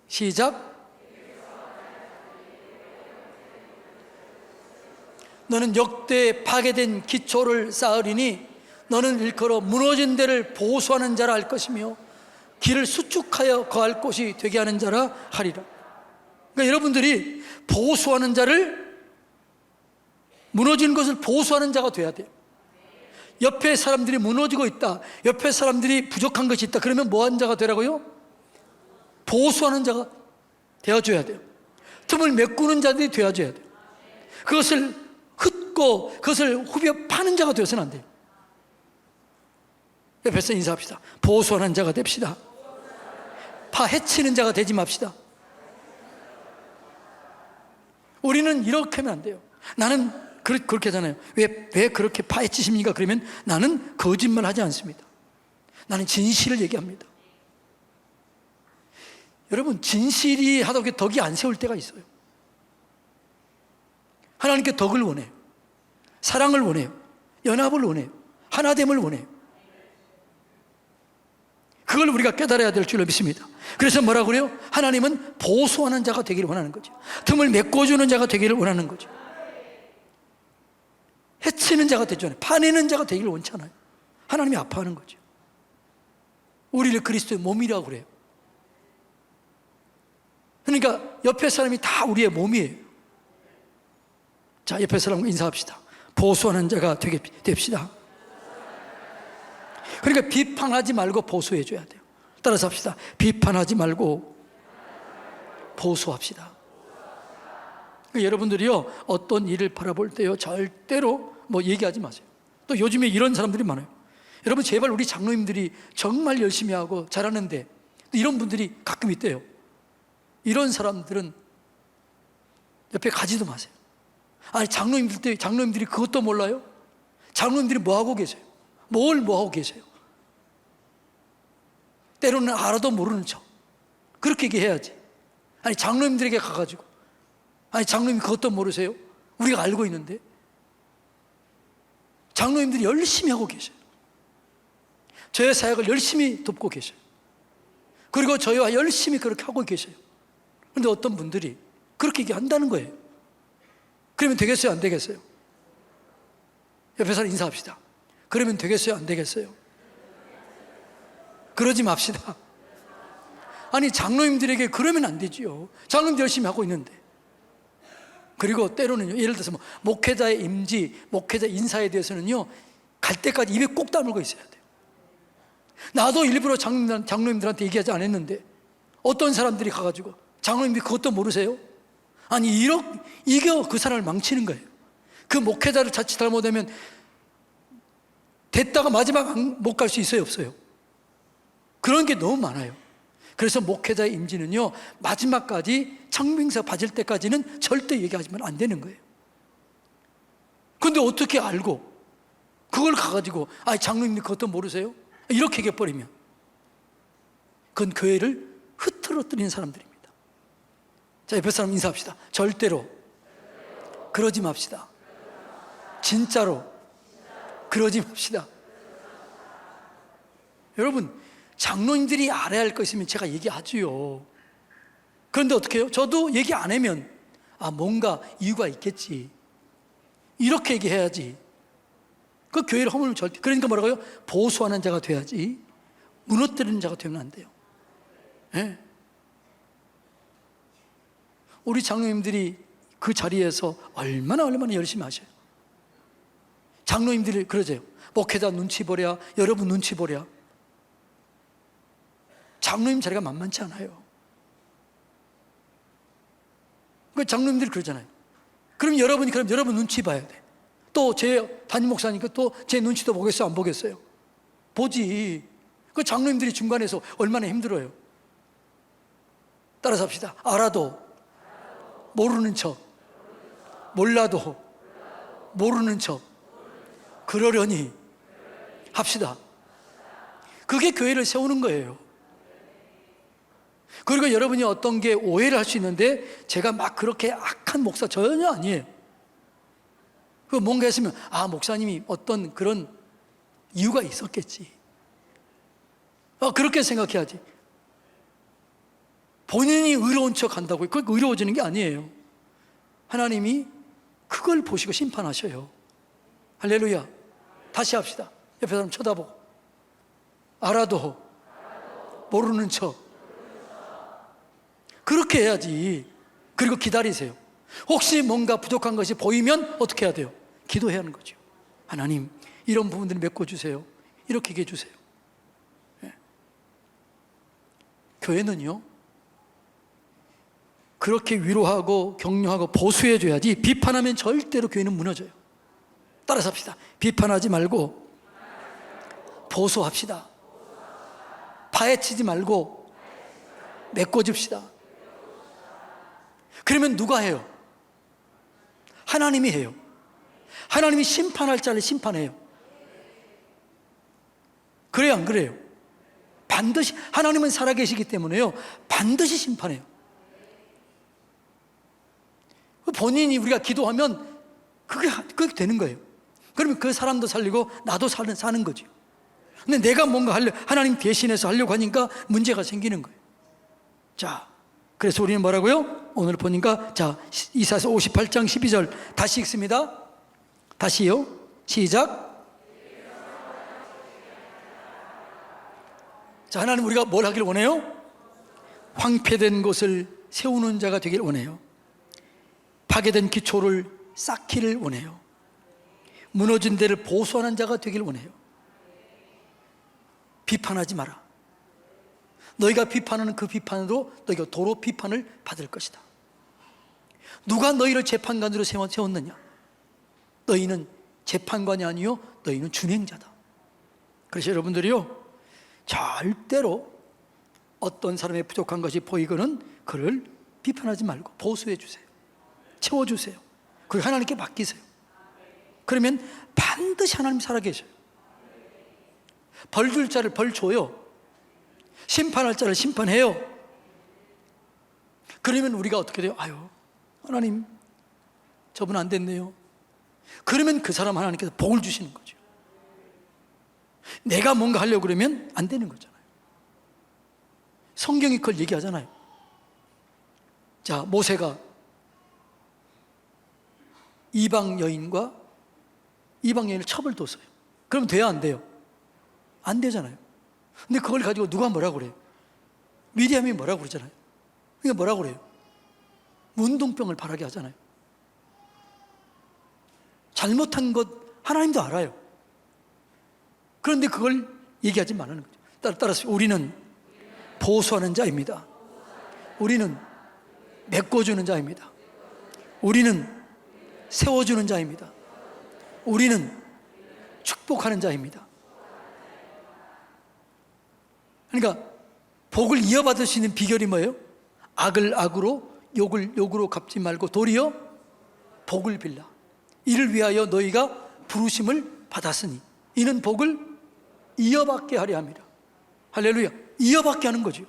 시작. 너는 역대 파괴된 기초를 쌓으리니 너는 일컬어 무너진 데를 보수하는 자라 할 것이며 길을 수축하여 거할 곳이 되게 하는 자라 하리라. 그러니까 여러분들이 보수하는 자를, 무너진 것을 보수하는 자가 돼야 돼요. 옆에 사람들이 무너지고 있다, 옆에 사람들이 부족한 것이 있다, 그러면 뭐 하는 자가 되라고요? 보수하는 자가 되어줘야 돼요. 틈을 메꾸는 자들이 되어줘야 돼요. 그것을 흩고 그것을 후벼 파는 자가 되어서는 안 돼요. 옆에서 인사합시다. 보수하는 자가 됩시다. 파헤치는 자가 되지 맙시다. 우리는 이렇게 하면 안 돼요. 나는 그렇게 하잖아요. 왜 그렇게 파헤치십니까? 그러면 나는 거짓말 하지 않습니다. 나는 진실을 얘기합니다. 여러분, 진실이 하다 보니 덕이 안 세울 때가 있어요. 하나님께 덕을 원해요. 사랑을 원해요. 연합을 원해요. 하나됨을 원해요. 그걸 우리가 깨달아야 될 줄로 믿습니다. 그래서 뭐라고 그래요? 하나님은 보수하는 자가 되기를 원하는 거죠. 틈을 메꿔주는 자가 되기를 원하는 거죠. 해치는 자가 되죠. 파내는 자가 되기를 원치 않아요. 하나님이 아파하는 거죠. 우리를 그리스도의 몸이라고 그래요. 그러니까 옆에 사람이 다 우리의 몸이에요. 자, 옆에 사람과 인사합시다. 보수하는 자가 됩시다. 그러니까 비판하지 말고 보수해 줘야 돼요. 따라서 합시다. 비판하지 말고 보수합시다. 그러니까 여러분들이요, 어떤 일을 바라볼 때요, 절대로 뭐 얘기하지 마세요. 또 요즘에 이런 사람들이 많아요. 여러분, 제발 우리 장로님들이 정말 열심히 하고 잘하는데 이런 분들이 가끔 있대요. 이런 사람들은 옆에 가지도 마세요. 아니, 장로님들이 그것도 몰라요? 장로님들이 뭐 하고 계세요? 뭘 뭐 하고 계세요? 때로는 알아도 모르는 척 그렇게 얘기해야지. 아니, 장로님들에게 가가지고, 아니, 장로님 그것도 모르세요? 우리가 알고 있는데. 장로님들이 열심히 하고 계셔요. 저의 사역을 열심히 돕고 계셔요. 그리고 저희와 열심히 그렇게 하고 계셔요. 그런데 어떤 분들이 그렇게 얘기한다는 거예요. 그러면 되겠어요, 안 되겠어요? 옆에 사람 인사합시다. 그러면 되겠어요, 안 되겠어요? 그러지 맙시다. 아니, 장로님들에게 그러면 안 되지요. 장로님들 열심히 하고 있는데. 그리고 때로는요, 예를 들어서 목회자의 임지, 목회자 인사에 대해서는요, 갈 때까지 입에 꼭 다물고 있어야 돼요. 나도 일부러 장로님들한테 얘기하지 않았는데 어떤 사람들이 가가지고, 장로님들이 그것도 모르세요? 아니, 이게 그 사람을 망치는 거예요. 그 목회자를 자칫 잘못하면 됐다가 마지막 못 갈 수 있어요, 없어요? 그런 게 너무 많아요. 그래서 목회자의 임지는요, 마지막까지 청빙서 받을 때까지는 절대 얘기하시면 안 되는 거예요. 그런데 어떻게 알고 그걸 가가지고, 아니, 장로님 그것도 모르세요? 이렇게 얘기해버리면 그건 교회를 흐트러뜨리는 사람들입니다. 자, 옆에 사람 인사합시다. 절대로 그러지 맙시다. 진짜로 그러지 맙시다. 여러분, 장로님들이 알아야 할 거 있으면 제가 얘기하지요. 그런데 어떻게 해요? 저도 얘기 안 하면 뭔가 이유가 있겠지, 이렇게 얘기해야지. 그 교회를 허물면 절대, 그러니까 뭐라고요? 보수하는 자가 돼야지 무너뜨리는 자가 되면 안 돼요. 네. 우리 장로님들이 그 자리에서 얼마나 열심히 하셔요. 장로님들이 그러세요. 목회자 눈치 보랴, 여러분 눈치 보랴. 장로님 자리가 만만치 않아요. 그 장로님들이 그러잖아요. 그럼 여러분 눈치 봐야 돼. 또 제 담임 목사니까 또 제 눈치도 보겠어요, 안 보겠어요? 보지. 그 장로님들이 중간에서 얼마나 힘들어요. 따라서 합시다. 알아도 모르는 척, 몰라도 모르는 척 그러려니 합시다. 그게 교회를 세우는 거예요. 그리고 여러분이 어떤 게 오해를 할 수 있는데, 제가 막 그렇게 악한 목사 전혀 아니에요. 그 뭔가 했으면 목사님이 어떤 그런 이유가 있었겠지, 그렇게 생각해야지. 본인이 의로운 척 한다고 그게 의로워지는 게 아니에요. 하나님이 그걸 보시고 심판하셔요. 할렐루야. 다시 합시다. 옆에 사람 쳐다보고, 알아도 모르는 척. 그렇게 해야지. 그리고 기다리세요. 혹시 뭔가 부족한 것이 보이면 어떻게 해야 돼요? 기도해야 하는 거죠. 하나님, 이런 부분들을 메꿔주세요. 이렇게 얘기해 주세요. 예. 교회는요, 그렇게 위로하고 격려하고 보수해 줘야지, 비판하면 절대로 교회는 무너져요. 따라서 합시다. 비판하지 말고 보수합시다. 파헤치지 말고 메꿔줍시다. 그러면 누가 해요? 하나님이 해요. 하나님이 심판할 자를 심판해요. 그래요, 안 그래요? 반드시, 하나님은 살아계시기 때문에요, 반드시 심판해요. 본인이 우리가 기도하면 그게 되는 거예요. 그러면 그 사람도 살리고 나도 사는 거죠. 근데 내가 뭔가 하나님 대신해서 하려고 하니까 문제가 생기는 거예요. 자, 그래서 우리는 뭐라고요? 오늘 보니까, 자, 이사야서 58장 12절 다시 읽습니다. 다시요. 시작. 자, 하나님 우리가 뭘 하길 원해요? 황폐된 곳을 세우는 자가 되길 원해요. 파괴된 기초를 쌓기를 원해요. 무너진 데를 보수하는 자가 되길 원해요. 비판하지 마라. 너희가 비판하는 그 비판으로 너희가 도로 비판을 받을 것이다. 누가 너희를 재판관으로 세웠느냐? 너희는 재판관이 아니요, 너희는 준행자다. 그래서 여러분들이요, 절대로 어떤 사람의 부족한 것이 보이거든 그를 비판하지 말고 보수해 주세요. 채워주세요. 그리고 하나님께 맡기세요. 그러면 반드시 하나님 살아계셔요. 벌 줄 자를 벌 줘요. 심판할 자를 심판해요. 그러면 우리가 어떻게 돼요? 아유, 하나님 저분 안 됐네요. 그러면 그 사람 하나님께서 복을 주시는 거죠. 내가 뭔가 하려고 그러면 안 되는 거잖아요. 성경이 그걸 얘기하잖아요. 자, 모세가 이방 여인을 첩을 뒀어요. 그럼 돼요, 안 돼요? 안 되잖아요. 근데 그걸 가지고 누가 뭐라고 그래요? 미디엄이 뭐라고 그러잖아요. 그게 뭐라고 그래요? 문둥병을 바라게 하잖아요. 잘못한 것 하나님도 알아요. 그런데 그걸 얘기하지 말라는 거죠. 따라서 우리는 보수하는 자입니다. 우리는 메꿔주는 자입니다. 우리는 세워주는 자입니다. 우리는 축복하는 자입니다. 그러니까 복을 이어받을 수 있는 비결이 뭐예요? 악을 악으로, 욕을 욕으로 갚지 말고 도리어 복을 빌라. 이를 위하여 너희가 부르심을 받았으니 이는 복을 이어받게 하려 합니다. 할렐루야. 이어받게 하는 거죠.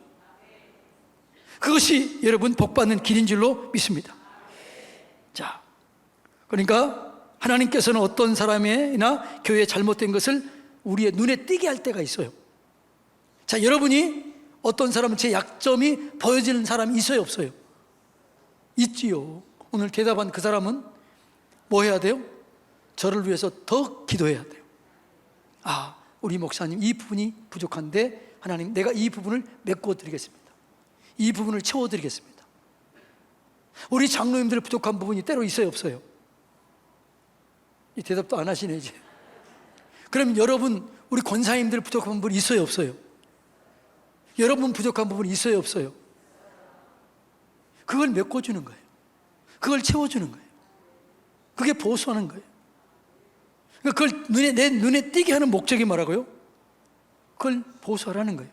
그것이 여러분 복받는 길인 줄로 믿습니다. 자, 그러니까 하나님께서는 어떤 사람이나 교회에 잘못된 것을 우리의 눈에 띄게 할 때가 있어요. 자, 여러분이 어떤 사람은 제 약점이 보여지는 사람이 있어요, 없어요? 있지요. 오늘 대답한 그 사람은 뭐 해야 돼요? 저를 위해서 더 기도해야 돼요. 아, 우리 목사님 이 부분이 부족한데 하나님 내가 이 부분을 메꿔드리겠습니다. 이 부분을 채워드리겠습니다. 우리 장로님들 부족한 부분이 때로 있어요, 없어요? 이 대답도 안 하시네 이제. 그럼 여러분 우리 권사님들 부족한 부분이 있어요, 없어요? 여러분 부족한 부분이 있어요, 없어요? 그걸 메꿔주는 거예요. 그걸 채워주는 거예요. 그게 보수하는 거예요. 그걸 내 눈에 띄게 하는 목적이 뭐라고요? 그걸 보수하라는 거예요.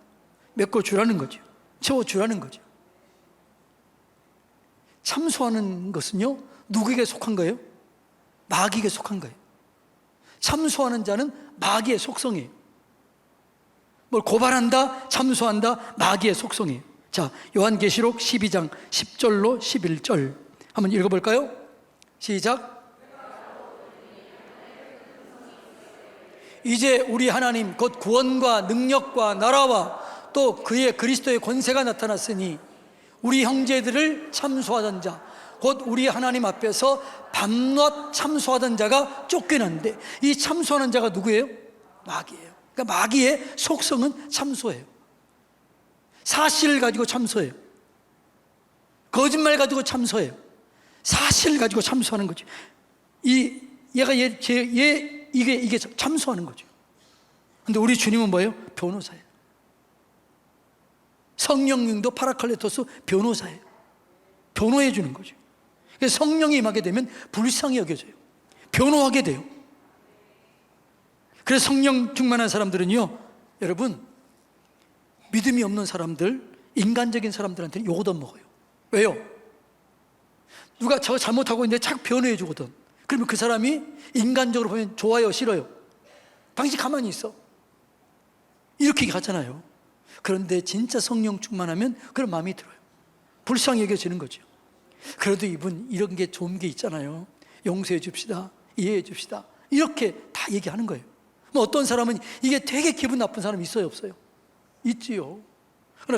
메꿔주라는 거죠. 채워주라는 거죠. 참소하는 것은요, 누구에게 속한 거예요? 마귀에게 속한 거예요. 참소하는 자는 마귀의 속성이에요. 뭘 고발한다, 참소한다, 마귀의 속성이에요. 자, 요한계시록 12장 10절로 11절 한번 읽어볼까요? 시작. 이제 우리 하나님 곧 구원과 능력과 나라와 또 그의 그리스도의 권세가 나타났으니 우리 형제들을 참소하던 자 곧 우리 하나님 앞에서 밤낮 참소하던 자가 쫓겨났는데 이 참소하는 자가 누구예요? 마귀예요. 그러니까 마귀의 속성은 참소예요. 사실을 가지고 참소해요. 거짓말 가지고 참소해요. 사실을 가지고 참소하는 거죠. 이게 참소하는 거죠. 근데 우리 주님은 뭐예요? 변호사예요. 성령님도 파라클레토스 변호사예요. 변호해 주는 거죠. 그래서 성령이 임하게 되면 불쌍히 여겨져요. 변호하게 돼요. 그래서 성령 충만한 사람들은요, 여러분, 믿음이 없는 사람들, 인간적인 사람들한테는 욕 얻어먹어요. 왜요? 누가 저 잘못하고 있는데 착 변호해 주거든. 그러면 그 사람이 인간적으로 보면 좋아요, 싫어요? 당신 가만히 있어. 이렇게 가잖아요. 그런데 진짜 성령 충만하면 그런 마음이 들어요. 불쌍히 여겨지는 거죠. 그래도 이분 이런 게 좋은 게 있잖아요. 용서해 줍시다, 이해해 줍시다, 이렇게 다 얘기하는 거예요. 뭐 어떤 사람은 이게 되게 기분 나쁜 사람이 있어요, 없어요? 있지요.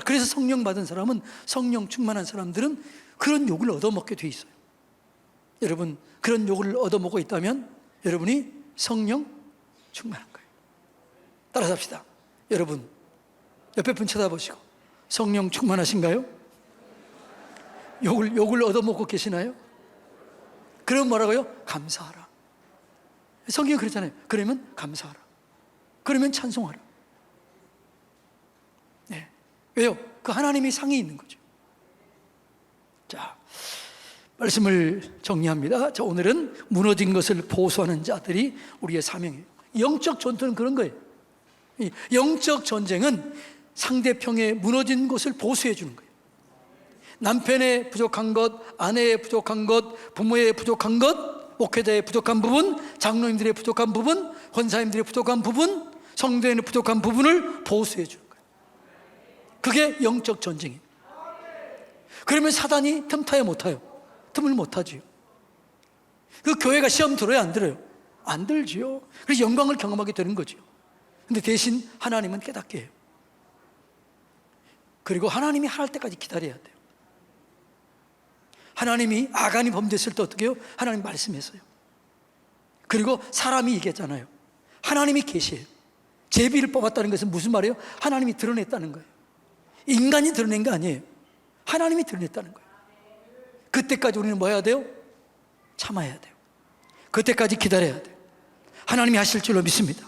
그래서 성령 받은 사람은, 성령 충만한 사람들은 그런 욕을 얻어먹게 돼 있어요. 여러분, 그런 욕을 얻어먹고 있다면 여러분이 성령 충만한 거예요. 따라서 합시다. 여러분, 옆에 분 쳐다보시고, 성령 충만하신가요? 욕을 얻어먹고 계시나요? 그럼 뭐라고요? 감사하라. 성경이 그랬잖아요. 그러면 감사하라. 그러면 찬송하라. 네. 왜요? 그 하나님이 상이 있는 거죠. 자, 말씀을 정리합니다. 자, 오늘은 무너진 것을 보수하는 자들이 우리의 사명이에요. 영적 전투는 그런 거예요. 영적 전쟁은 상대편의 무너진 것을 보수해 주는 거예요. 남편의 부족한 것, 아내의 부족한 것, 부모의 부족한 것, 목회자의 부족한 부분, 장로님들의 부족한 부분, 권사님들의 부족한 부분, 성도인의 부족한 부분을 보수해 주는 거예요. 그게 영적 전쟁이에요. 그러면 사단이 틈타요, 못타요? 틈을 못하지요. 그 교회가 시험 들어요, 안 들어요? 안 들지요. 그래서 영광을 경험하게 되는 거죠. 근데 대신 하나님은 깨닫게 해요. 그리고 하나님이 할 때까지 기다려야 돼요. 하나님이 아간이 범죄했을 때 어떻게 해요? 하나님 말씀했어요. 그리고 사람이 얘기했잖아요. 하나님이 계시해요. 제비를 뽑았다는 것은 무슨 말이에요? 하나님이 드러냈다는 거예요. 인간이 드러낸 거 아니에요. 하나님이 드러냈다는 거예요. 그때까지 우리는 뭐 해야 돼요? 참아야 돼요. 그때까지 기다려야 돼요. 하나님이 하실 줄로 믿습니다.